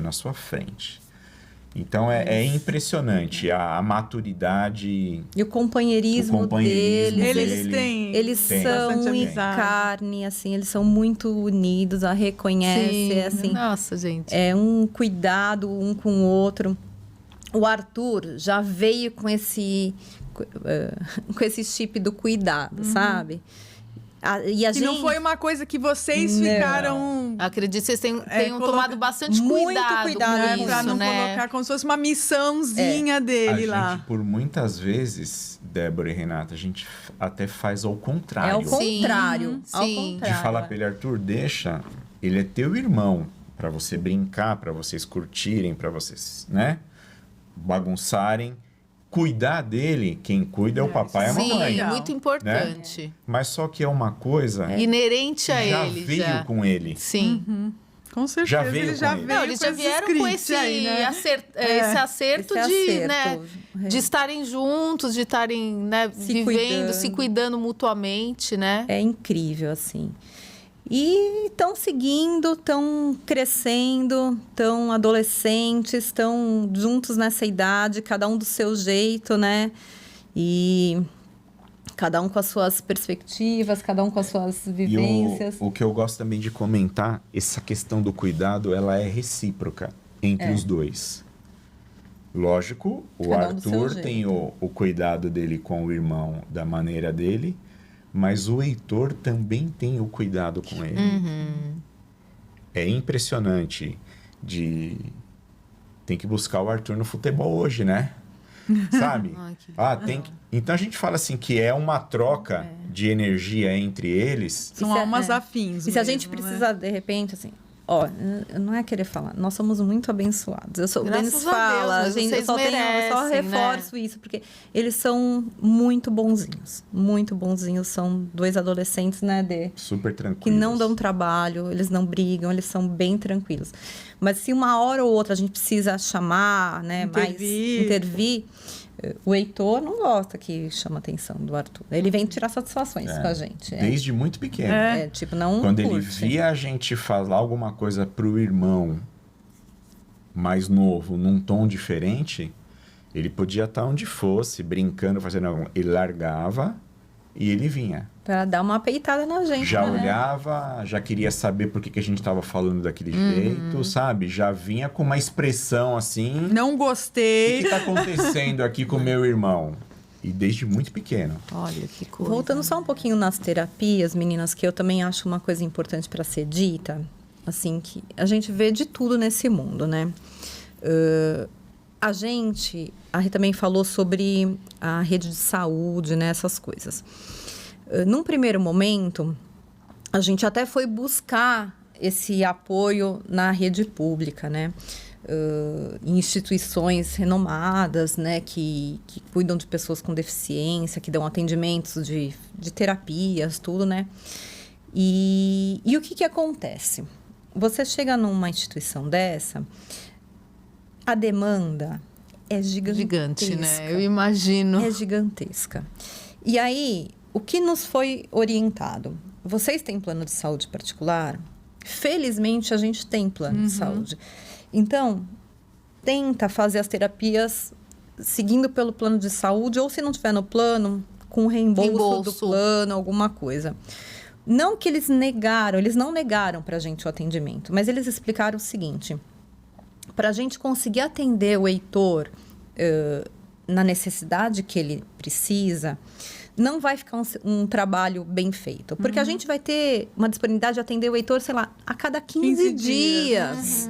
na sua frente. Então é impressionante a maturidade e o companheirismo deles. Eles são em amizade. carne, assim, eles são muito unidos, a reconhece, assim. Nossa, gente. É um cuidado um com o outro. O Arthur já veio com esse chip do cuidado, sabe? E não foi uma coisa que vocês ficaram... Acredito que vocês tenham tomado bastante cuidado com isso, pra não colocar como se fosse uma missãozinha dele lá. A gente, por muitas vezes, Débora e Renata, a gente até faz ao contrário. É ao contrário. Sim. De falar pra ele, Arthur, deixa, ele é teu irmão, pra você brincar, pra vocês curtirem, pra vocês, né, bagunçarem. Cuidar dele, quem cuida é o papai e a mamãe. Sim, é muito importante. Né? Mas só que é uma coisa... inerente a já ele. Veio com ele. Sim. Com certeza. Já veio ele já com ele. veio. Não, eles já vieram com esse acerto de estarem juntos, de estarem, né, vivendo, se cuidando mutuamente, né? É incrível, assim. E estão seguindo, estão crescendo, estão adolescentes, estão juntos nessa idade, cada um do seu jeito, né? E cada um com as suas perspectivas, cada um com as suas vivências. E o que eu gosto também de comentar, essa questão do cuidado, ela é recíproca entre os dois. Lógico, o Arthur tem o cuidado dele com o irmão da maneira dele, mas o Heitor também tem o cuidado com ele. É impressionante tem que buscar o Arthur no futebol hoje, né? Sabe? Então a gente fala assim que é uma troca de energia entre eles. São almas afins. E se a gente precisa, de repente, assim... não é querer falar. Nós somos muito abençoados. O Denis fala, Deus, gente, eu só reforço isso, porque eles são muito bonzinhos. Muito bonzinhos. São 2 adolescentes, né, Dê? Super tranquilos. Que não dão trabalho, eles não brigam, eles são bem tranquilos. Mas se uma hora ou outra a gente precisa chamar, né, intervir, o Heitor não gosta que chama a atenção do Arthur. Ele vem tirar satisfações com a gente. Desde muito pequeno. Não Quando curte. ele via a gente falar alguma coisa pro irmão mais novo, num tom diferente, Ele podia estar onde fosse, brincando, fazendo alguma... Ele largava e ele vinha. Pra dar uma peitada na gente, Já né? olhava, já queria saber por que a gente estava falando daquele jeito, sabe? Já vinha com uma expressão assim... Não O gostei. que está acontecendo aqui com meu irmão? E desde muito pequeno. Olha que coisa. Voltando só um pouquinho nas terapias, meninas, que eu também acho uma coisa importante para ser dita, assim, que a gente vê de tudo nesse mundo, né? A Rita também falou sobre a rede de saúde, né? Essas coisas. Num primeiro momento, a gente até foi buscar esse apoio na rede pública, né? Em instituições renomadas, né, que cuidam de pessoas com deficiência, que dão atendimentos de terapias, tudo, né? E o que acontece? Você chega numa instituição dessa, a demanda é gigantesca. Gigante, né? Eu imagino. É gigantesca. E aí, o que nos foi orientado? Vocês têm plano de saúde particular? Felizmente, a gente tem plano de saúde. Então, tenta fazer as terapias seguindo pelo plano de saúde, ou se não tiver no plano, com reembolso do plano, alguma coisa. Não que eles não negaram para a gente o atendimento, mas eles explicaram o seguinte: para a gente conseguir atender o Heitor na necessidade que ele precisa, não vai ficar um trabalho bem feito. Porque a gente vai ter uma disponibilidade de atender o Heitor, sei lá, a cada 15 dias.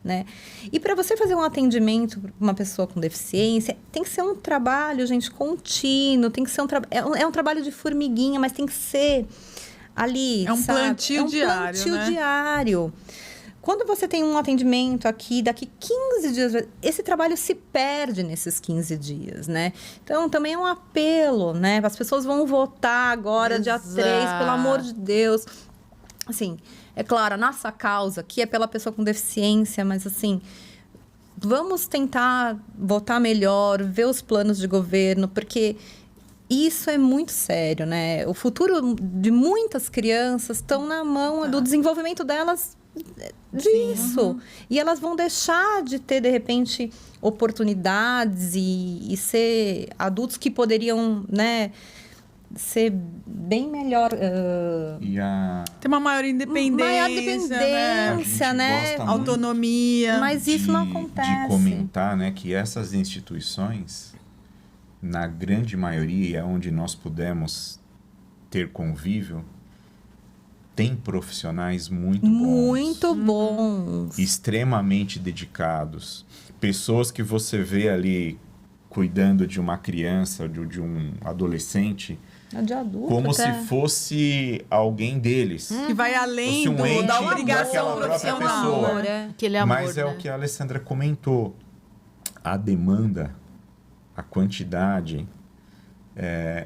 Né? E para você fazer um atendimento para uma pessoa com deficiência, tem que ser um trabalho, gente, contínuo, tem que ser é um trabalho de formiguinha, mas tem que ser ali, É um plantio diário, plantio né? diário. Quando você tem um atendimento aqui, daqui 15 dias, esse trabalho se perde nesses 15 dias, né? Então, também é um apelo, né? As pessoas vão votar agora, dia 3, pelo amor de Deus. Assim, é claro, a nossa causa aqui é pela pessoa com deficiência, mas assim, vamos tentar votar melhor, ver os planos de governo, porque isso é muito sério, né? O futuro de muitas crianças estão na mão do desenvolvimento delas disso. E elas vão deixar de ter, de repente, oportunidades e ser adultos que poderiam, né, ser bem melhor. Tem uma maior independência, Maior dependência, né? Autonomia. Mas isso não acontece. De comentar, né, que essas instituições, na grande maioria, onde nós pudemos ter convívio, tem profissionais muito bons. Muito bons. Extremamente dedicados. Pessoas que você vê ali cuidando de uma criança, de um adolescente, De adulto, como até. se fosse alguém deles. Que vai além Fosse um ente da obrigação daquela própria profissional. pessoa. Aquele amor, Mas é né? o que a Alessandra comentou. A demanda, a quantidade,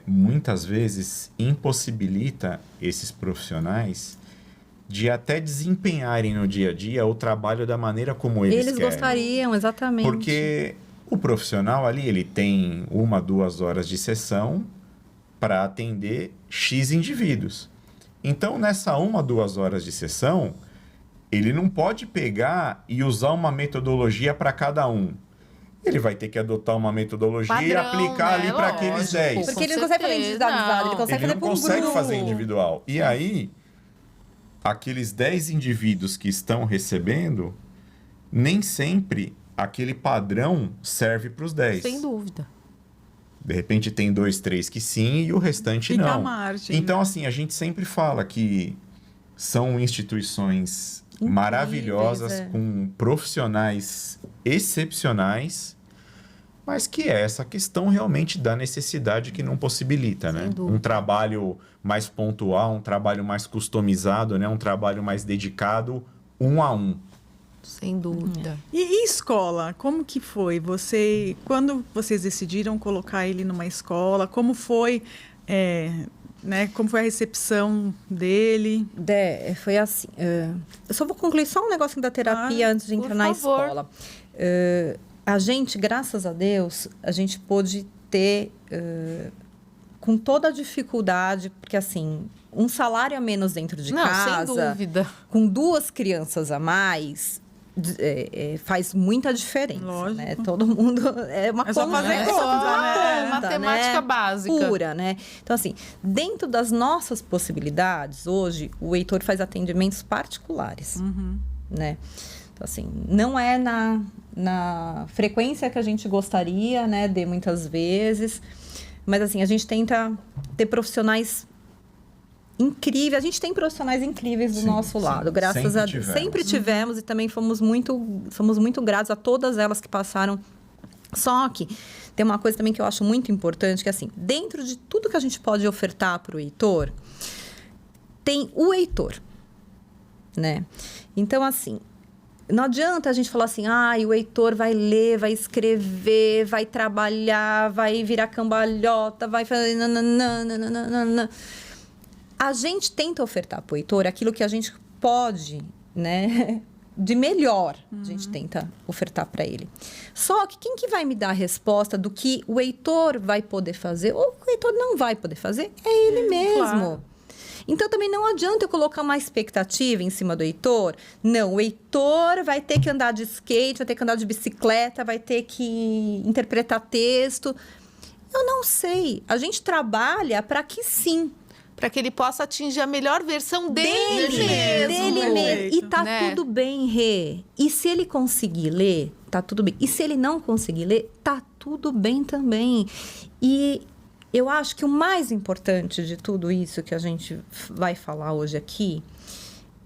muitas vezes impossibilita esses profissionais de até desempenharem no dia a dia o trabalho da maneira como eles querem. Gostariam, exatamente. Porque o profissional ali, ele tem 1, 2 horas de sessão para atender X indivíduos. Então, nessa 1, 2 horas de sessão, ele não pode pegar e usar uma metodologia para cada um. Ele vai ter que adotar uma metodologia e Padrão, aplicar ali né? para aqueles Lógico. 10. Porque ele não consegue fazer individualizado, ele consegue Ele fazer não com um consegue grupo. fazer individual. E aí, aqueles 10 indivíduos que estão recebendo, nem sempre aquele padrão serve para os 10. Sem dúvida. De repente tem 2, 3 que sim e o restante Fica não. à margem, Então, né? assim, a gente sempre fala que são instituições Incríveis, maravilhosas, é. com profissionais excepcionais, mas que é essa questão realmente da necessidade que não possibilita, né? dúvida. Um trabalho mais pontual, um trabalho mais customizado, né? Um trabalho mais dedicado, 1 a 1. Sem dúvida. E escola, como que foi? Quando vocês decidiram colocar ele numa escola, como foi, né? Como foi a recepção dele? Foi assim. Eu só vou concluir só um negocinho da terapia antes de por entrar na favor. escola. A gente, graças a Deus, a gente pôde ter, com toda a dificuldade, porque assim, um salário a menos dentro de Não, casa, sem dúvida. com 2 crianças a mais, faz muita diferença, Lógico. né? Todo mundo... É uma É só conta, fazer né? conta, né? Matemática básica. Pura, né? Então, assim, dentro das nossas possibilidades, hoje, o Heitor faz atendimentos particulares, né? Então, assim, não é na frequência que a gente gostaria, né? De muitas vezes. Mas, assim, a gente tenta ter profissionais incríveis. A gente tem profissionais incríveis do Sim, nosso sim. lado, graças a Deus. Sempre tivemos e também somos muito gratos a todas elas que passaram. Só que tem uma coisa também que eu acho muito importante, que assim, dentro de tudo que a gente pode ofertar para o Heitor, tem o Heitor, né? Então, assim, não adianta a gente falar assim, o Heitor vai ler, vai escrever, vai trabalhar, vai virar cambalhota, vai fazer... nananana. A gente tenta ofertar para o Heitor aquilo que a gente pode, né? De melhor, a gente tenta ofertar para ele. Só que quem que vai me dar a resposta do que o Heitor vai poder fazer ou o Heitor não vai poder fazer é ele mesmo. Claro. Então, também não adianta eu colocar uma expectativa em cima do Heitor. Não, o Heitor vai ter que andar de skate, vai ter que andar de bicicleta, vai ter que interpretar texto. Eu não sei. A gente trabalha para que sim. Para que ele possa atingir a melhor versão dele mesmo. E tá né? tudo bem, Rê. E se ele conseguir ler, tá tudo bem. E se ele não conseguir ler, tá tudo bem também. E eu acho que o mais importante de tudo isso que a gente vai falar hoje aqui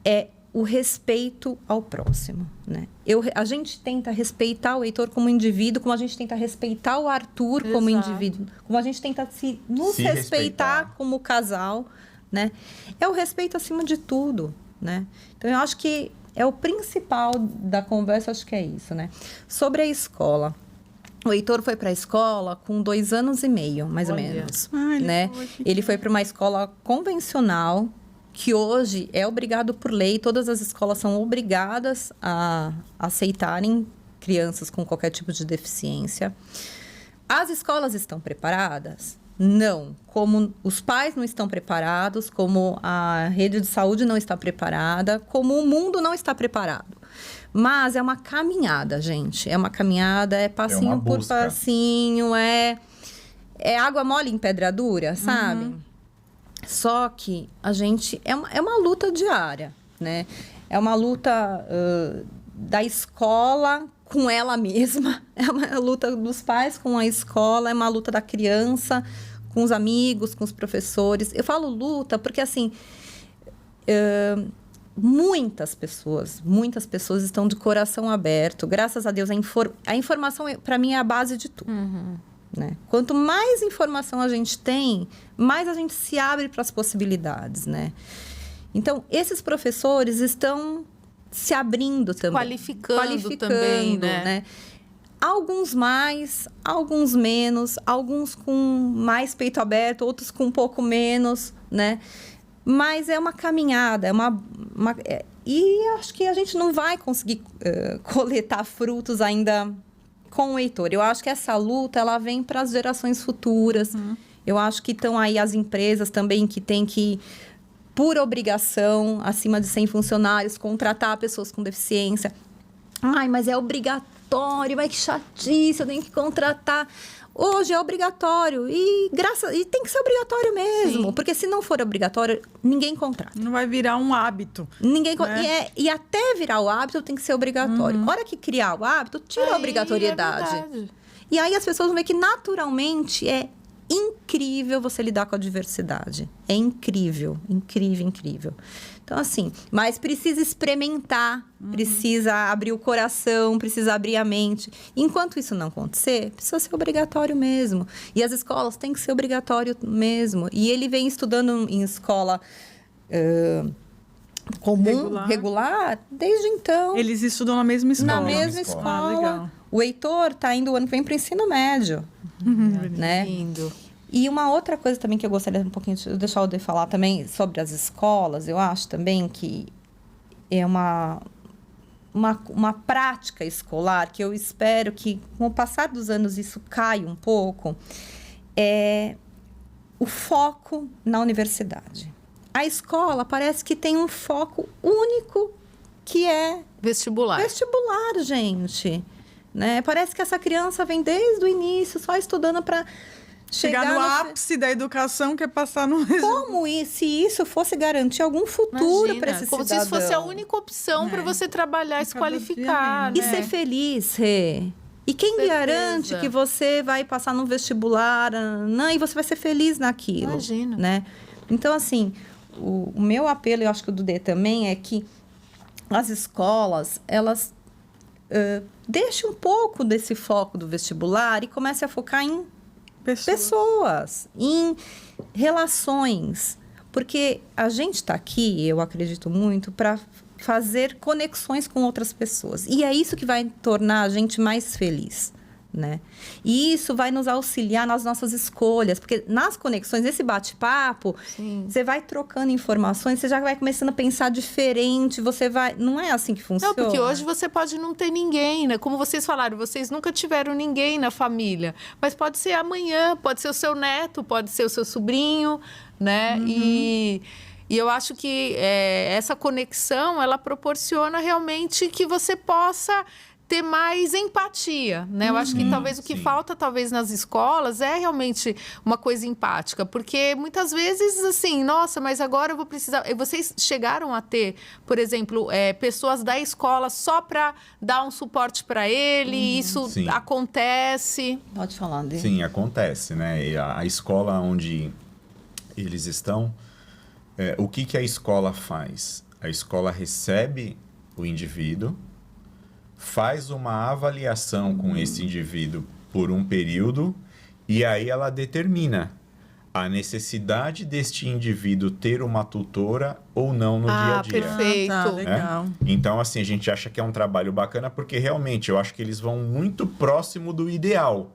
é o respeito ao próximo, né? A gente tenta respeitar o Heitor como indivíduo, como a gente tenta respeitar o Arthur como indivíduo, como a gente tenta nos respeitar como casal, né? É o respeito acima de tudo, né? Então, eu acho que é o principal da conversa, acho que é isso, né? Sobre a escola. O Heitor foi para a escola com 2 anos e meio, mais ou menos, né? Ele foi para uma escola convencional, que hoje é obrigado por lei, todas as escolas são obrigadas a aceitarem crianças com qualquer tipo de deficiência. As escolas estão preparadas? Não. Como os pais não estão preparados, como a rede de saúde não está preparada, como o mundo não está preparado. Mas é uma caminhada, gente. É uma caminhada, é passinho por passinho, é água mole em pedra dura, sabe? Só que a gente... É uma luta diária, né? É uma luta da escola com ela mesma. É uma luta dos pais com a escola. É uma luta da criança com os amigos, com os professores. Eu falo luta porque, assim... muitas pessoas estão de coração aberto. Graças a Deus, a informação, para mim, é a base de tudo. Né? Quanto mais informação a gente tem, mais a gente se abre para as possibilidades, né? Então, esses professores estão se abrindo também. Qualificando também, né? Alguns mais, alguns menos, alguns com mais peito aberto, outros com um pouco menos, né? Mas é uma caminhada, e acho que a gente não vai conseguir coletar frutos ainda com o Heitor. Eu acho que essa luta, ela vem para as gerações futuras. Eu acho que estão aí as empresas também que têm que, por obrigação, acima de 100 funcionários, contratar pessoas com deficiência. Ai, mas é obrigatório, mas que chatice, eu tenho que contratar. Hoje é obrigatório e tem que ser obrigatório mesmo. Sim. Porque se não for obrigatório, ninguém contrata. Não vai virar um hábito. E até virar o hábito tem que ser obrigatório. A hora que criar o hábito, tira a obrigatoriedade. E aí as pessoas vão ver que naturalmente é incrível você lidar com a diversidade. É incrível, incrível, incrível. Então, assim, mas precisa experimentar, precisa abrir o coração, precisa abrir a mente. Enquanto isso não acontecer, precisa ser obrigatório mesmo. E as escolas têm que ser obrigatório mesmo. E ele vem estudando em escola comum, regular, desde então. Eles estudam na mesma escola? Na mesma escola. Legal. O Heitor está indo o ano que vem para o ensino médio. Né? Lindo. E uma outra coisa também que eu gostaria um pouquinho de deixar o de falar também sobre as escolas, eu acho também que é uma prática escolar que eu espero que, com o passar dos anos, isso caia um pouco, é o foco na universidade. A escola parece que tem um foco único que é Vestibular. vestibular, gente. Né? Parece que essa criança vem desde o início só estudando para Chegar no ápice da educação, que é passar no... Como se isso fosse garantir algum futuro para esse como cidadão? se isso fosse a única opção para você trabalhar e se qualificar. E ser feliz, Rê. E quem garante que você vai passar no vestibular e você vai ser feliz naquilo? Imagina. Né? Então, assim, o meu apelo, eu acho que o do D também, é que as escolas, elas deixem um pouco desse foco do vestibular e comecem a focar em pessoas, em relações. Porque a gente está aqui, eu acredito muito, para fazer conexões com outras pessoas. E é isso que vai tornar a gente mais feliz, né? E isso vai nos auxiliar nas nossas escolhas. Porque nas conexões, nesse bate-papo, você vai trocando informações, você já vai começando a pensar diferente, você vai... Não é assim que funciona. Não, porque hoje você pode não ter ninguém, né? Como vocês falaram, vocês nunca tiveram ninguém na família. Mas pode ser amanhã, pode ser o seu neto, pode ser o seu sobrinho, né? E eu acho que essa conexão, ela proporciona realmente que você possa ter mais empatia, né? Eu acho que talvez o que falta, talvez, nas escolas é realmente uma coisa empática. Porque muitas vezes, assim, nossa, mas agora eu vou precisar... Vocês chegaram a ter, por exemplo, pessoas da escola só para dar um suporte para ele? Isso acontece? Pode falar, André. Sim, acontece, né? E a escola onde eles estão... o que a escola faz? A escola recebe o indivíduo, faz uma avaliação com esse indivíduo por um período e aí ela determina a necessidade deste indivíduo ter uma tutora ou não no dia a dia. Perfeito. Tá, legal. Então, assim, a gente acha que é um trabalho bacana porque realmente eu acho que eles vão muito próximo do ideal.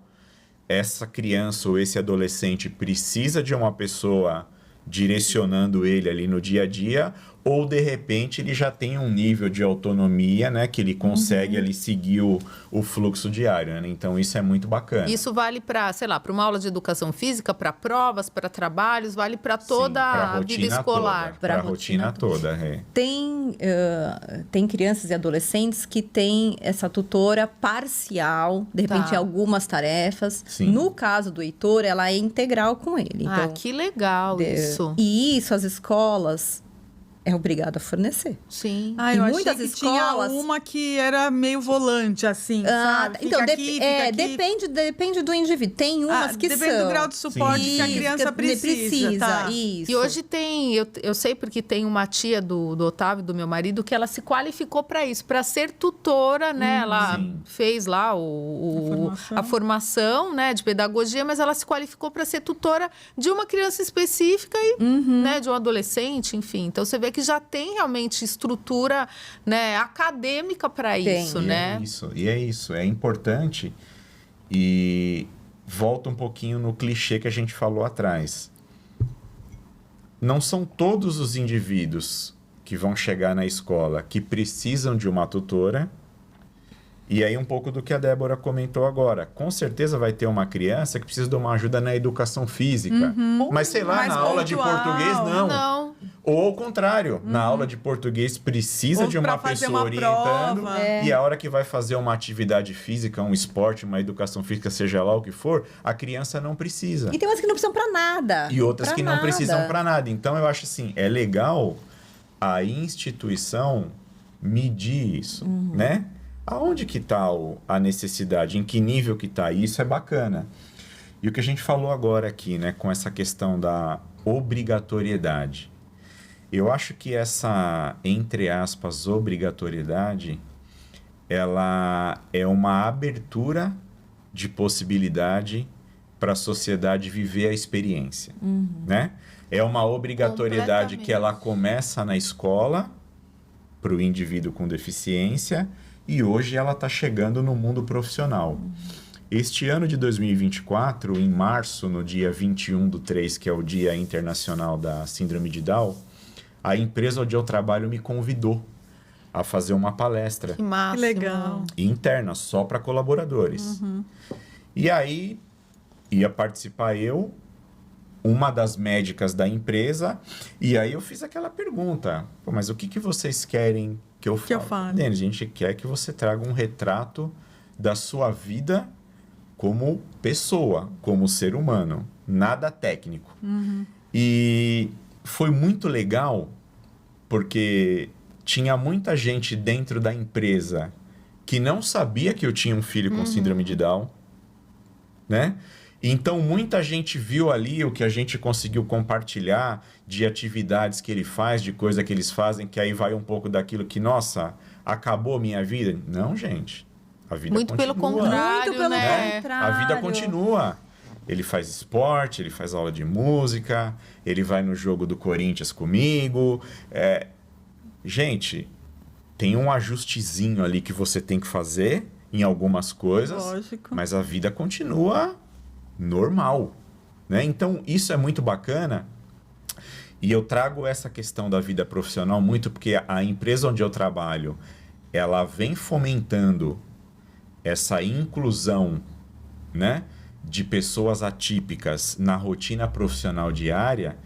Essa criança ou esse adolescente precisa de uma pessoa direcionando ele ali no dia a dia, ou de repente ele já tem um nível de autonomia, né, que ele consegue ali seguir o fluxo diário, né? Então isso é muito bacana. Isso vale para, sei lá, para uma aula de educação física, para provas, para trabalhos, vale para toda a vida escolar. Para a rotina toda. Tem crianças e adolescentes que têm essa tutora parcial, de repente algumas tarefas. Sim. No caso do Heitor, ela é integral com ele. Então, que legal isso. E isso as escolas é obrigado a fornecer. Sim. Eu achei muitas que escolas... tinha uma que era meio volante, assim, sabe? Então, fica aqui. depende do indivíduo. Tem umas que depende são... do grau de suporte que a criança precisa. Tá. Isso. E hoje tem, eu sei porque tem uma tia do Otávio, do meu marido, que ela se qualificou para isso, para ser tutora, né? Ela fez lá a formação, né, de pedagogia, mas ela se qualificou para ser tutora de uma criança específica e, né, de um adolescente, enfim. Então, você vê que já tem realmente estrutura, né, acadêmica para isso, né? É isso. É importante e volta um pouquinho no clichê que a gente falou atrás. Não são todos os indivíduos que vão chegar na escola que precisam de uma tutora. E aí um pouco do que a Débora comentou agora. Com certeza vai ter uma criança que precisa de uma ajuda na educação física. Mas sei lá, na aula de português, não. Ou ao contrário, na aula de português precisa de uma pessoa orientando. E a hora que vai fazer uma atividade física, um esporte, uma educação física, seja lá o que for, a criança não precisa. E tem umas que não precisam para nada. E outras que não precisam para nada. Então eu acho assim, é legal a instituição medir isso, né? Aonde que está a necessidade? Em que nível que está? Isso é bacana. E o que a gente falou agora aqui, né, com essa questão da obrigatoriedade. Eu acho que essa, entre aspas, obrigatoriedade, ela é uma abertura de possibilidade para a sociedade viver a experiência, né? É uma obrigatoriedade que ela começa na escola para o indivíduo com deficiência e hoje ela está chegando no mundo profissional. Este ano de 2024, em março, no dia 21/3, que é o Dia Internacional da Síndrome de Down, a empresa onde eu trabalho me convidou a fazer uma palestra. Que massa. Que legal. Interna, só para colaboradores. E aí, ia participar eu, uma das médicas da empresa, e aí eu fiz aquela pergunta, mas o que vocês querem que eu falo. Denis, a gente quer que você traga um retrato da sua vida como pessoa, como ser humano. Nada técnico. E foi muito legal, porque tinha muita gente dentro da empresa que não sabia que eu tinha um filho com síndrome de Down, né? Então, muita gente viu ali o que a gente conseguiu compartilhar de atividades que ele faz, de coisa que eles fazem, que aí vai um pouco daquilo que, nossa, acabou a minha vida. Não, gente. A vida Muito continua. pelo contrário, Muito pelo né? contrário. A vida continua. Ele faz esporte, ele faz aula de música, ele vai no jogo do Corinthians comigo. Gente, tem um ajustezinho ali que você tem que fazer em algumas coisas, Lógico. mas a vida continua normal, né? Então, isso é muito bacana. E eu trago essa questão da vida profissional muito porque a empresa onde eu trabalho, ela vem fomentando essa inclusão, né, de pessoas atípicas na rotina profissional diária,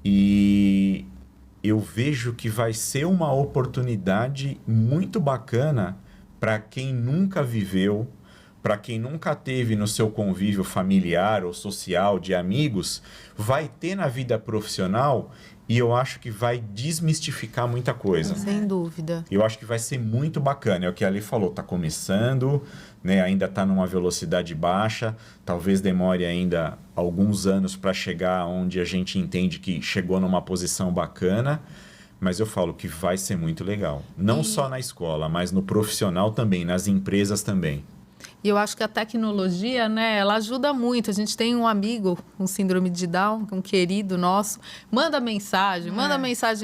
e eu vejo que vai ser uma oportunidade muito bacana para quem nunca viveu, para quem nunca teve no seu convívio familiar ou social de amigos, vai ter na vida profissional, e eu acho que vai desmistificar muita coisa. Sem dúvida. Eu acho que vai ser muito bacana. É o que a Ali falou, está começando, né? Ainda está numa velocidade baixa, talvez demore ainda alguns anos para chegar onde a gente entende que chegou numa posição bacana, mas eu falo que vai ser muito legal. Não só na escola, mas no profissional também, nas empresas também. E eu acho que a tecnologia, né, ela ajuda muito. A gente tem um amigo com síndrome de Down, um querido nosso, manda mensagem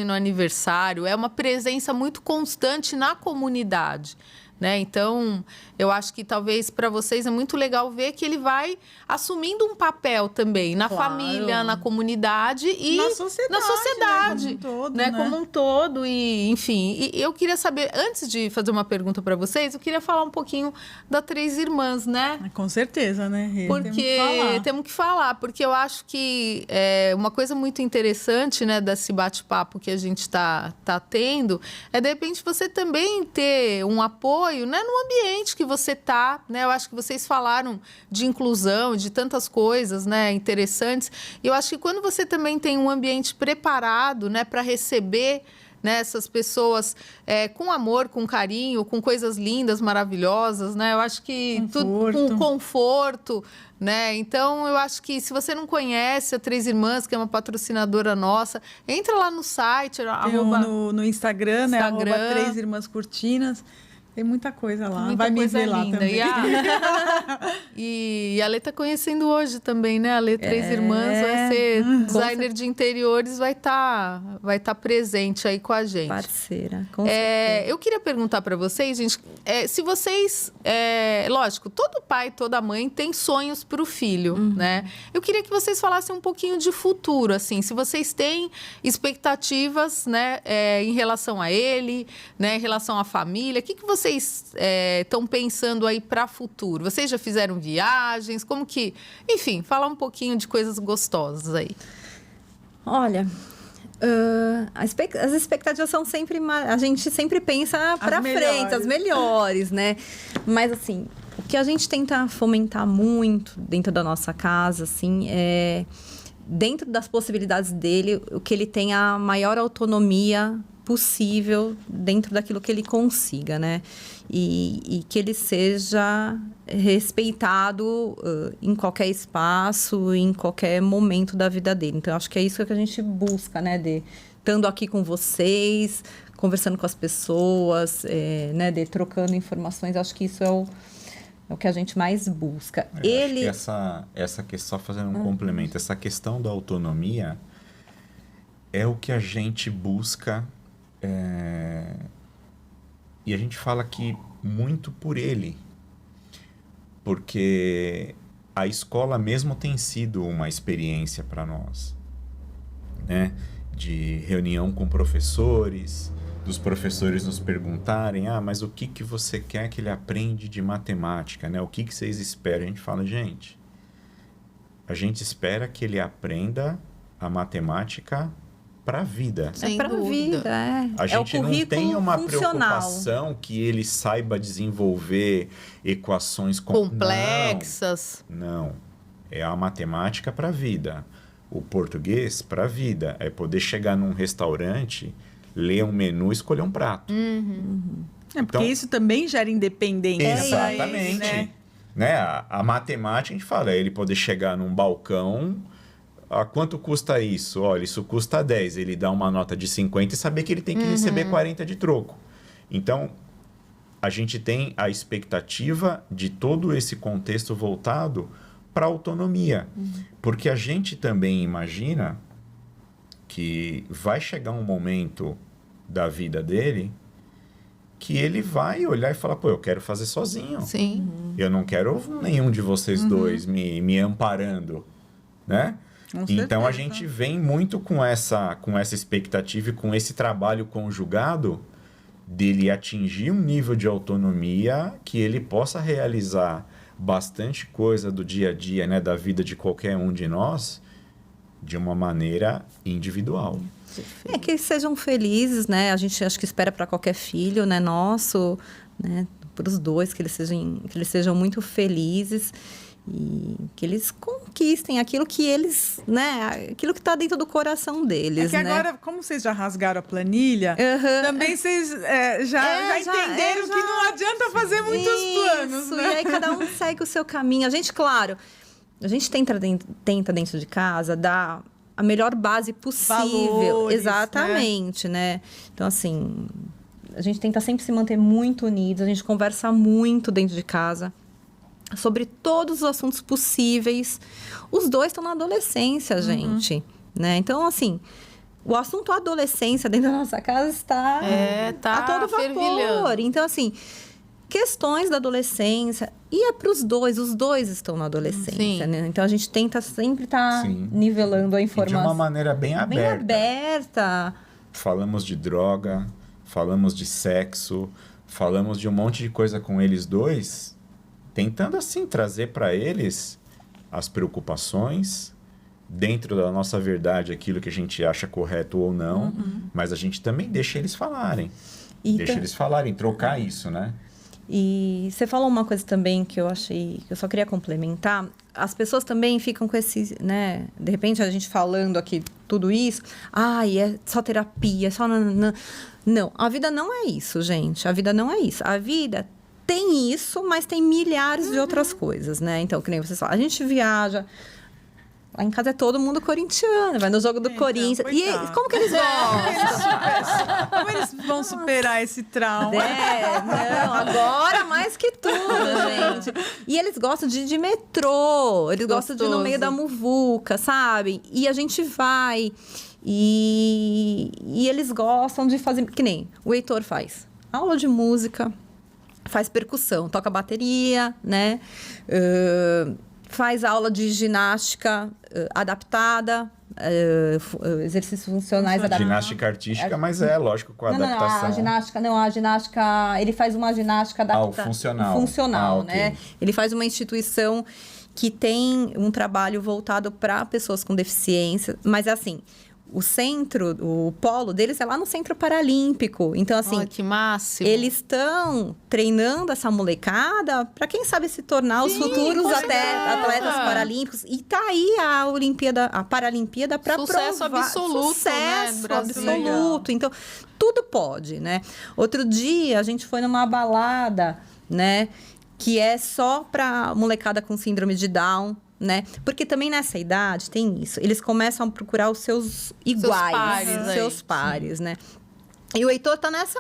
no aniversário, é uma presença muito constante na comunidade, né? Então, eu acho que talvez para vocês é muito legal ver que ele vai assumindo um papel também na família, na comunidade e na sociedade, né, como um todo, né? Como um todo, e enfim. E eu queria saber, antes de fazer uma pergunta para vocês, eu queria falar um pouquinho da Três Irmãs, né? Com certeza, né? Porque temos que falar, porque eu acho que uma coisa muito interessante, né, desse bate-papo que a gente está tendo é, de repente, você também ter um apoio, né, no ambiente que você está, né? Eu acho que vocês falaram de inclusão, de tantas coisas, né, interessantes. E eu acho que quando você também tem um ambiente preparado, né, para receber, né, essas pessoas com amor, com carinho, com coisas lindas, maravilhosas, né? Eu acho que tudo com conforto, né? Então, eu acho que se você não conhece a Três Irmãs, que é uma patrocinadora nossa, entra lá no site, no Instagram, né? Arroba Três Irmãs Cortinas. Tem muita coisa lá. Muita vai me coisa ver lá linda. também. E a Lê tá conhecendo hoje também, né? A Lê Três Irmãs vai ser designer de interiores, vai tá presente aí com a gente. Parceira. Eu queria perguntar para vocês, gente, se vocês... lógico, todo pai, toda mãe tem sonhos para o filho, né? Eu queria que vocês falassem um pouquinho de futuro, assim, se vocês têm expectativas, né, em relação a ele, né, em relação à família, o que vocês estão pensando aí para futuro? Vocês já fizeram viagens? Como que... Enfim, falar um pouquinho de coisas gostosas aí. Olha, as expectativas são sempre... A gente sempre pensa para frente, as melhores, né? Mas, assim, o que a gente tenta fomentar muito dentro da nossa casa, assim, é... Dentro das possibilidades dele, o que ele tenha a maior autonomia possível dentro daquilo que ele consiga, né? E que ele seja respeitado em qualquer espaço, em qualquer momento da vida dele. Então, eu acho que é isso que a gente busca, né? Estando aqui com vocês, conversando com as pessoas, né? Trocando informações. Acho que isso é o que a gente mais busca. Acho que essa questão, só fazendo um complemento, essa questão da autonomia é o que a gente busca, e a gente fala aqui muito por ele, porque a escola mesmo tem sido uma experiência para nós, né? De reunião com professores, dos professores nos perguntarem, mas o que você quer que ele aprenda de matemática, né? O que vocês esperam? A gente fala, a gente espera que ele aprenda a matemática para a vida. Sem pra dúvida. vida, é. A É o gente não currículo tem uma funcional. preocupação que ele saiba desenvolver equações Complexas. Não. É a matemática para a vida. O português para a vida. É poder chegar num restaurante, ler um menu e escolher um prato. É porque Então- isso também gera independência. pra ele, Exatamente. né? Né? A matemática, a gente fala, é ele poder chegar num balcão, quanto custa isso? Olha, isso custa 10. Ele dá uma nota de 50 e saber que ele tem que receber 40 de troco. Então, a gente tem a expectativa de todo esse contexto voltado para a autonomia. Porque a gente também imagina que vai chegar um momento da vida dele que ele vai olhar e falar, pô, eu quero fazer sozinho. Sim. Eu não quero nenhum de vocês dois me amparando, né? Com Então, a certeza. gente vem muito com essa expectativa e com esse trabalho conjugado dele atingir um nível de autonomia que ele possa realizar bastante coisa do dia a dia, né, da vida de qualquer um de nós, de uma maneira individual. É que eles sejam felizes, né? A gente acho que espera para qualquer filho, né, nosso, né, para os dois que eles sejam muito felizes e que eles conquistem aquilo que eles, né, aquilo que está dentro do coração deles, É que né? agora, como vocês já rasgaram a planilha, Aham. também vocês já entenderam que não adianta fazer muitos planos, Isso, né? e aí cada um segue o seu caminho. A gente, claro, a gente tenta dentro de casa dar a melhor base possível. Valores, Exatamente, né? Então, assim, a gente tenta sempre se manter muito unidos, a gente conversa muito dentro de casa sobre todos os assuntos possíveis. Os dois estão na adolescência, gente, né? Então, assim, o assunto adolescência dentro da nossa casa está Tá a todo vapor. fervilhando. Então, assim, questões da adolescência e é para os dois estão na adolescência, Sim. né? Então a gente tenta sempre estar Sim. nivelando a E de informação. uma maneira bem bem aberta. aberta. Falamos de droga, falamos de sexo, falamos de um monte de coisa com eles dois, tentando assim trazer para eles as preocupações, dentro da nossa verdade, aquilo que a gente acha correto ou não, mas a gente também deixa eles falarem. E Deixa tam- eles falarem, trocar isso, né? E você falou uma coisa também que eu achei, que eu só queria complementar. As pessoas também ficam com esse, né? De repente a gente falando aqui tudo isso, ai, é só terapia, é só nananã. Não, a vida não é isso, gente. A vida não é isso. A vida tem isso, mas tem milhares de outras coisas, né? Então, que nem vocês falam, a gente viaja. Lá em casa é todo mundo corintiano, vai no jogo do Então, Corinthians. E coitado. como que eles gostam? Como eles vão superar esse trauma? É, não, agora mais que tudo, gente. E eles gostam de ir de metrô, eles gostam de ir no meio da muvuca, sabe? E a gente vai. E eles gostam de fazer. Que nem o Heitor faz aula de música, faz percussão, toca bateria, né? Faz aula de ginástica adaptada, exercícios funcionais adaptados. Ginástica artística, mas lógico, com a Não, adaptação. a ginástica, ele faz uma ginástica adaptada. funcional. Funcional, Ok. né? Ele faz uma instituição que tem um trabalho voltado para pessoas com deficiência, mas assim, o centro, o polo deles é lá no Centro Paralímpico. Então, assim, Ai, que máximo. eles estão treinando essa molecada para quem sabe se tornar os futuros com até certeza. atletas paralímpicos. E tá aí a Olimpíada, a Paralimpíada para provar. Sucesso absoluto, né, Sucesso brasileiro. absoluto. Então, tudo pode, né? Outro dia a gente foi numa balada, né, que é só para molecada com síndrome de Down. Né? Porque também nessa idade tem isso. Eles começam a procurar os seus iguais, pares os seus aí. pares, né? E o Heitor tá nessa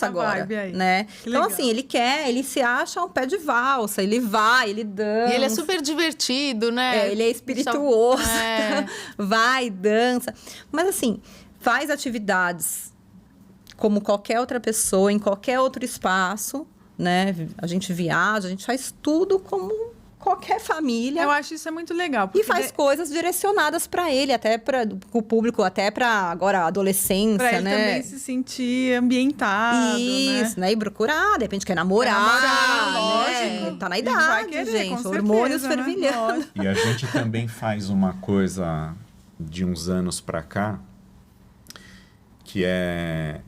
agora, vibe aí. né? Que Então, legal. assim, ele se acha um pé de valsa, ele vai, ele dança. E ele é super divertido, né? Ele é espirituoso, É. vai, dança. Mas, assim, faz atividades como qualquer outra pessoa, em qualquer outro espaço, né? A gente viaja, a gente faz tudo como qualquer família. Eu acho isso é muito legal. E porque faz coisas direcionadas para ele, até para o público, até para agora a adolescência, pra ele né? também se sentir ambientado, Isso, né? E procurar, de repente quer namorar, namorar, né? lógico. Tá na Ele vai idade, querer, gente. com Hormônios certeza, né? fervilhando. Lógico. E a gente também faz uma coisa de uns anos pra cá, que é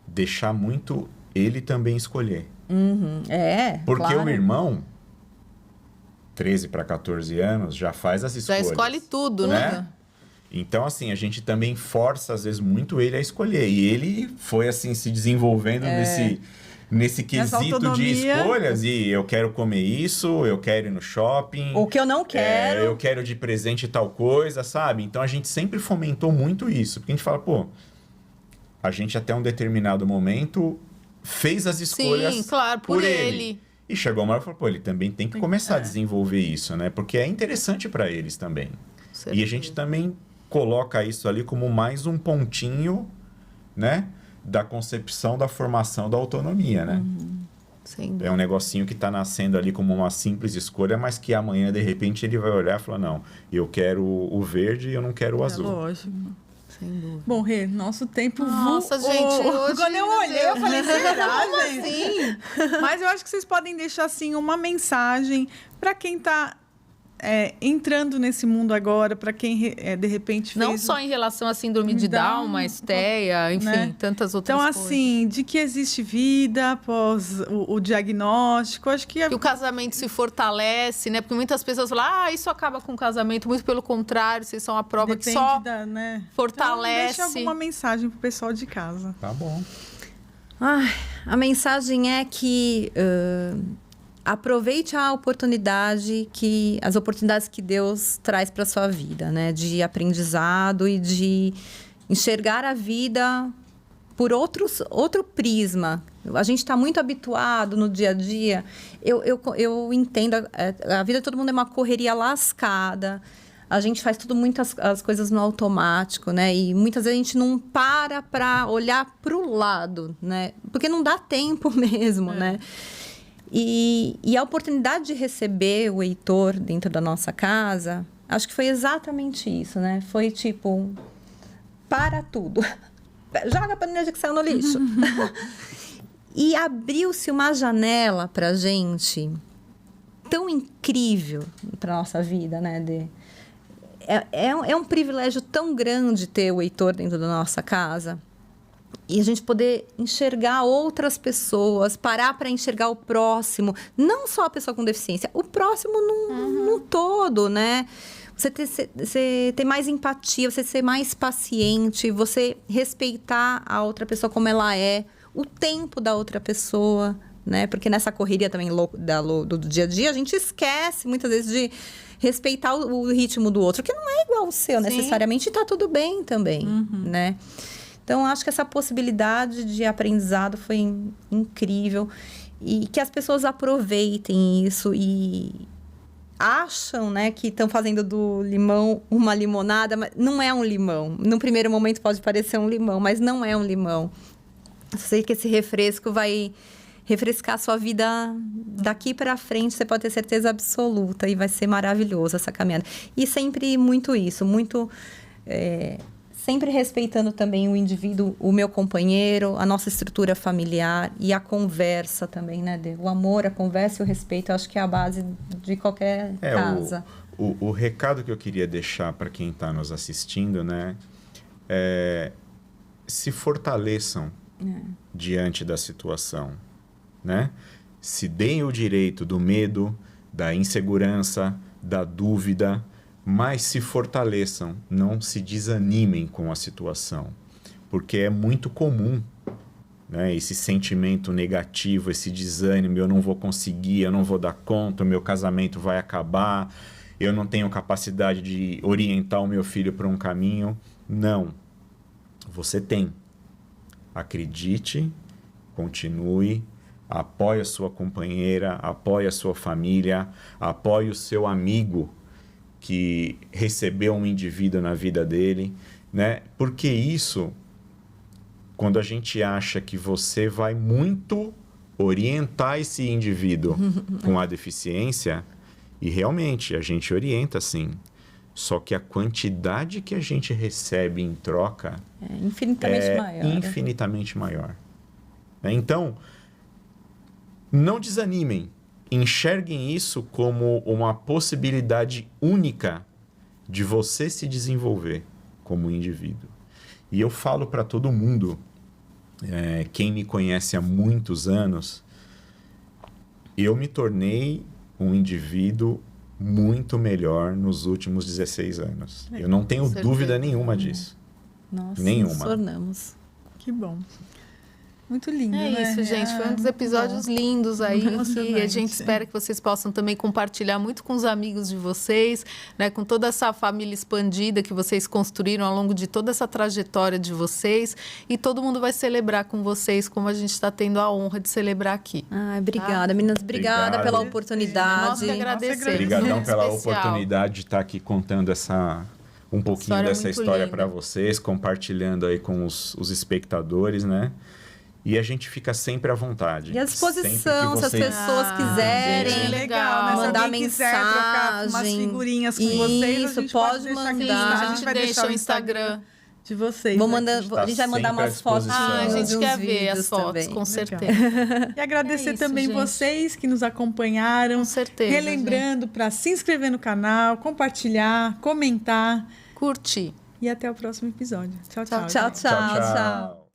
deixar muito ele também escolher. Porque claro. o irmão, 13 para 14 anos, já faz as Já escolhas. escolhe tudo, né? Então, assim, a gente também força, às vezes, muito ele a escolher. E ele foi, assim, se desenvolvendo nesse quesito de escolhas. E eu quero comer isso, eu quero ir no shopping. O que eu não quero. Eu quero de presente tal coisa, sabe? Então, a gente sempre fomentou muito isso. Porque a gente fala, pô, a gente até um determinado momento fez as escolhas Sim, claro, por ele. E chegou uma hora e falou, pô, ele também tem que começar a desenvolver isso, né? Porque é interessante para eles também. E a gente também coloca isso ali como mais um pontinho, né? Da concepção da formação da autonomia, né? É um negocinho que está nascendo ali como uma simples escolha, mas que amanhã, de repente, ele vai olhar e falar, não, eu quero o verde e eu não quero o azul. Lógico. Sem dúvida. Bom, Rê, nosso tempo Nossa, voou. gente, hoje... Quando eu olhei, eu falei, será, gente? Assim? Mas eu acho que vocês podem deixar, assim, uma mensagem para quem está entrando nesse mundo agora, para quem, de repente, fez... Não só em relação à síndrome de Down, mas TEA, enfim, né? tantas outras então, coisas. assim, de que existe vida após o diagnóstico, acho que... Que o casamento se fortalece, né? Porque muitas pessoas falam, isso acaba com o casamento. Muito pelo contrário, vocês são a prova que só né? fortalece. Então, deixa alguma mensagem pro pessoal de casa. Tá bom. A mensagem é que aproveite a oportunidade as oportunidades que Deus traz para sua vida, né? De aprendizado e de enxergar a vida por outro prisma. A gente está muito habituado no dia a dia. Eu entendo, a vida de todo mundo é uma correria lascada. A gente faz as coisas no automático, né? E muitas vezes a gente não para olhar para o lado, né? Porque não dá tempo mesmo, né? E a oportunidade de receber o Heitor dentro da nossa casa, acho que foi exatamente isso, né? Foi tipo, para tudo. Joga a panela que saiu no lixo. E abriu-se uma janela pra gente tão incrível pra nossa vida, né? É um privilégio tão grande ter o Heitor dentro da nossa casa. E a gente poder enxergar outras pessoas, parar para enxergar o próximo. Não só a pessoa com deficiência, o próximo num todo, né? Você ter mais empatia, você ser mais paciente, você respeitar a outra pessoa como ela é, o tempo da outra pessoa, né? Porque nessa correria também do dia a dia, a gente esquece muitas vezes de respeitar o ritmo do outro, que não é igual ao seu, necessariamente, e tá tudo bem também, né? Então, acho que essa possibilidade de aprendizado foi incrível e que as pessoas aproveitem isso e acham, né, que estão fazendo do limão uma limonada, mas não é um limão. No primeiro momento pode parecer um limão, mas não é um limão. Eu sei que esse refresco vai refrescar a sua vida daqui para frente, você pode ter certeza absoluta, e vai ser maravilhoso essa caminhada. E sempre muito isso, sempre respeitando também o indivíduo, o meu companheiro, a nossa estrutura familiar e a conversa também, né, Dê? O amor, a conversa e o respeito, eu acho que é a base de qualquer casa. O recado que eu queria deixar para quem está nos assistindo, né, se fortaleçam diante da situação, né? Se deem o direito do medo, da insegurança, da dúvida, mas se fortaleçam, não se desanimem com a situação, porque é muito comum, né, esse sentimento negativo, esse desânimo, eu não vou conseguir, eu não vou dar conta, o meu casamento vai acabar, eu não tenho capacidade de orientar o meu filho para um caminho. Não, você tem. Acredite, continue, apoie a sua companheira, apoie a sua família, apoie o seu amigo que recebeu um indivíduo na vida dele, né? Porque isso, quando a gente acha que você vai muito orientar esse indivíduo com a deficiência, e realmente a gente orienta sim, só que a quantidade que a gente recebe em troca é infinitamente maior. Infinitamente maior. Então, não desanimem. Enxerguem isso como uma possibilidade única de você se desenvolver como indivíduo. E eu falo para todo mundo, quem me conhece há muitos anos, eu me tornei um indivíduo muito melhor nos últimos 16 anos. Eu não tenho dúvida nenhuma disso. Nossa, Nenhuma. nos tornamos. Que bom. Muito lindo, É né? isso, gente. Foi um dos episódios lindos aí. Que a gente Emocionante. espera que vocês possam também compartilhar muito com os amigos de vocês, né? Com toda essa família expandida que vocês construíram ao longo de toda essa trajetória de vocês. E todo mundo vai celebrar com vocês, como a gente está tendo a honra de celebrar aqui. Ai, obrigada, meninas. Obrigada Obrigado. pela Nós oportunidade. que agradecemos. Obrigadão Muito pela especial. oportunidade de estar aqui contando um pouquinho História dessa muito história linda. para vocês, compartilhando aí com os espectadores, né? E a gente fica sempre à vontade. E à disposição, se as Sempre que vocês- pessoas quiserem. gente, Legal, né? Se mandar alguém quiser trocar umas mensagem. figurinhas com vocês, a Isso, gente pode deixar aqui mandar. embaixo, A gente vai deixa deixar o Instagram. de vocês. Vou aqui. mandar, Está a gente vai mandar sempre à umas fotos. disposição. Ah, a gente e uns quer ver as vídeos fotos, também. com Legal. certeza. E agradecer É isso, também gente. vocês que nos acompanharam. Com certeza, Relembrando para se inscrever no canal, compartilhar, comentar. Curtir. E até o próximo episódio. Tchau, tchau. Tchau, gente. tchau, tchau.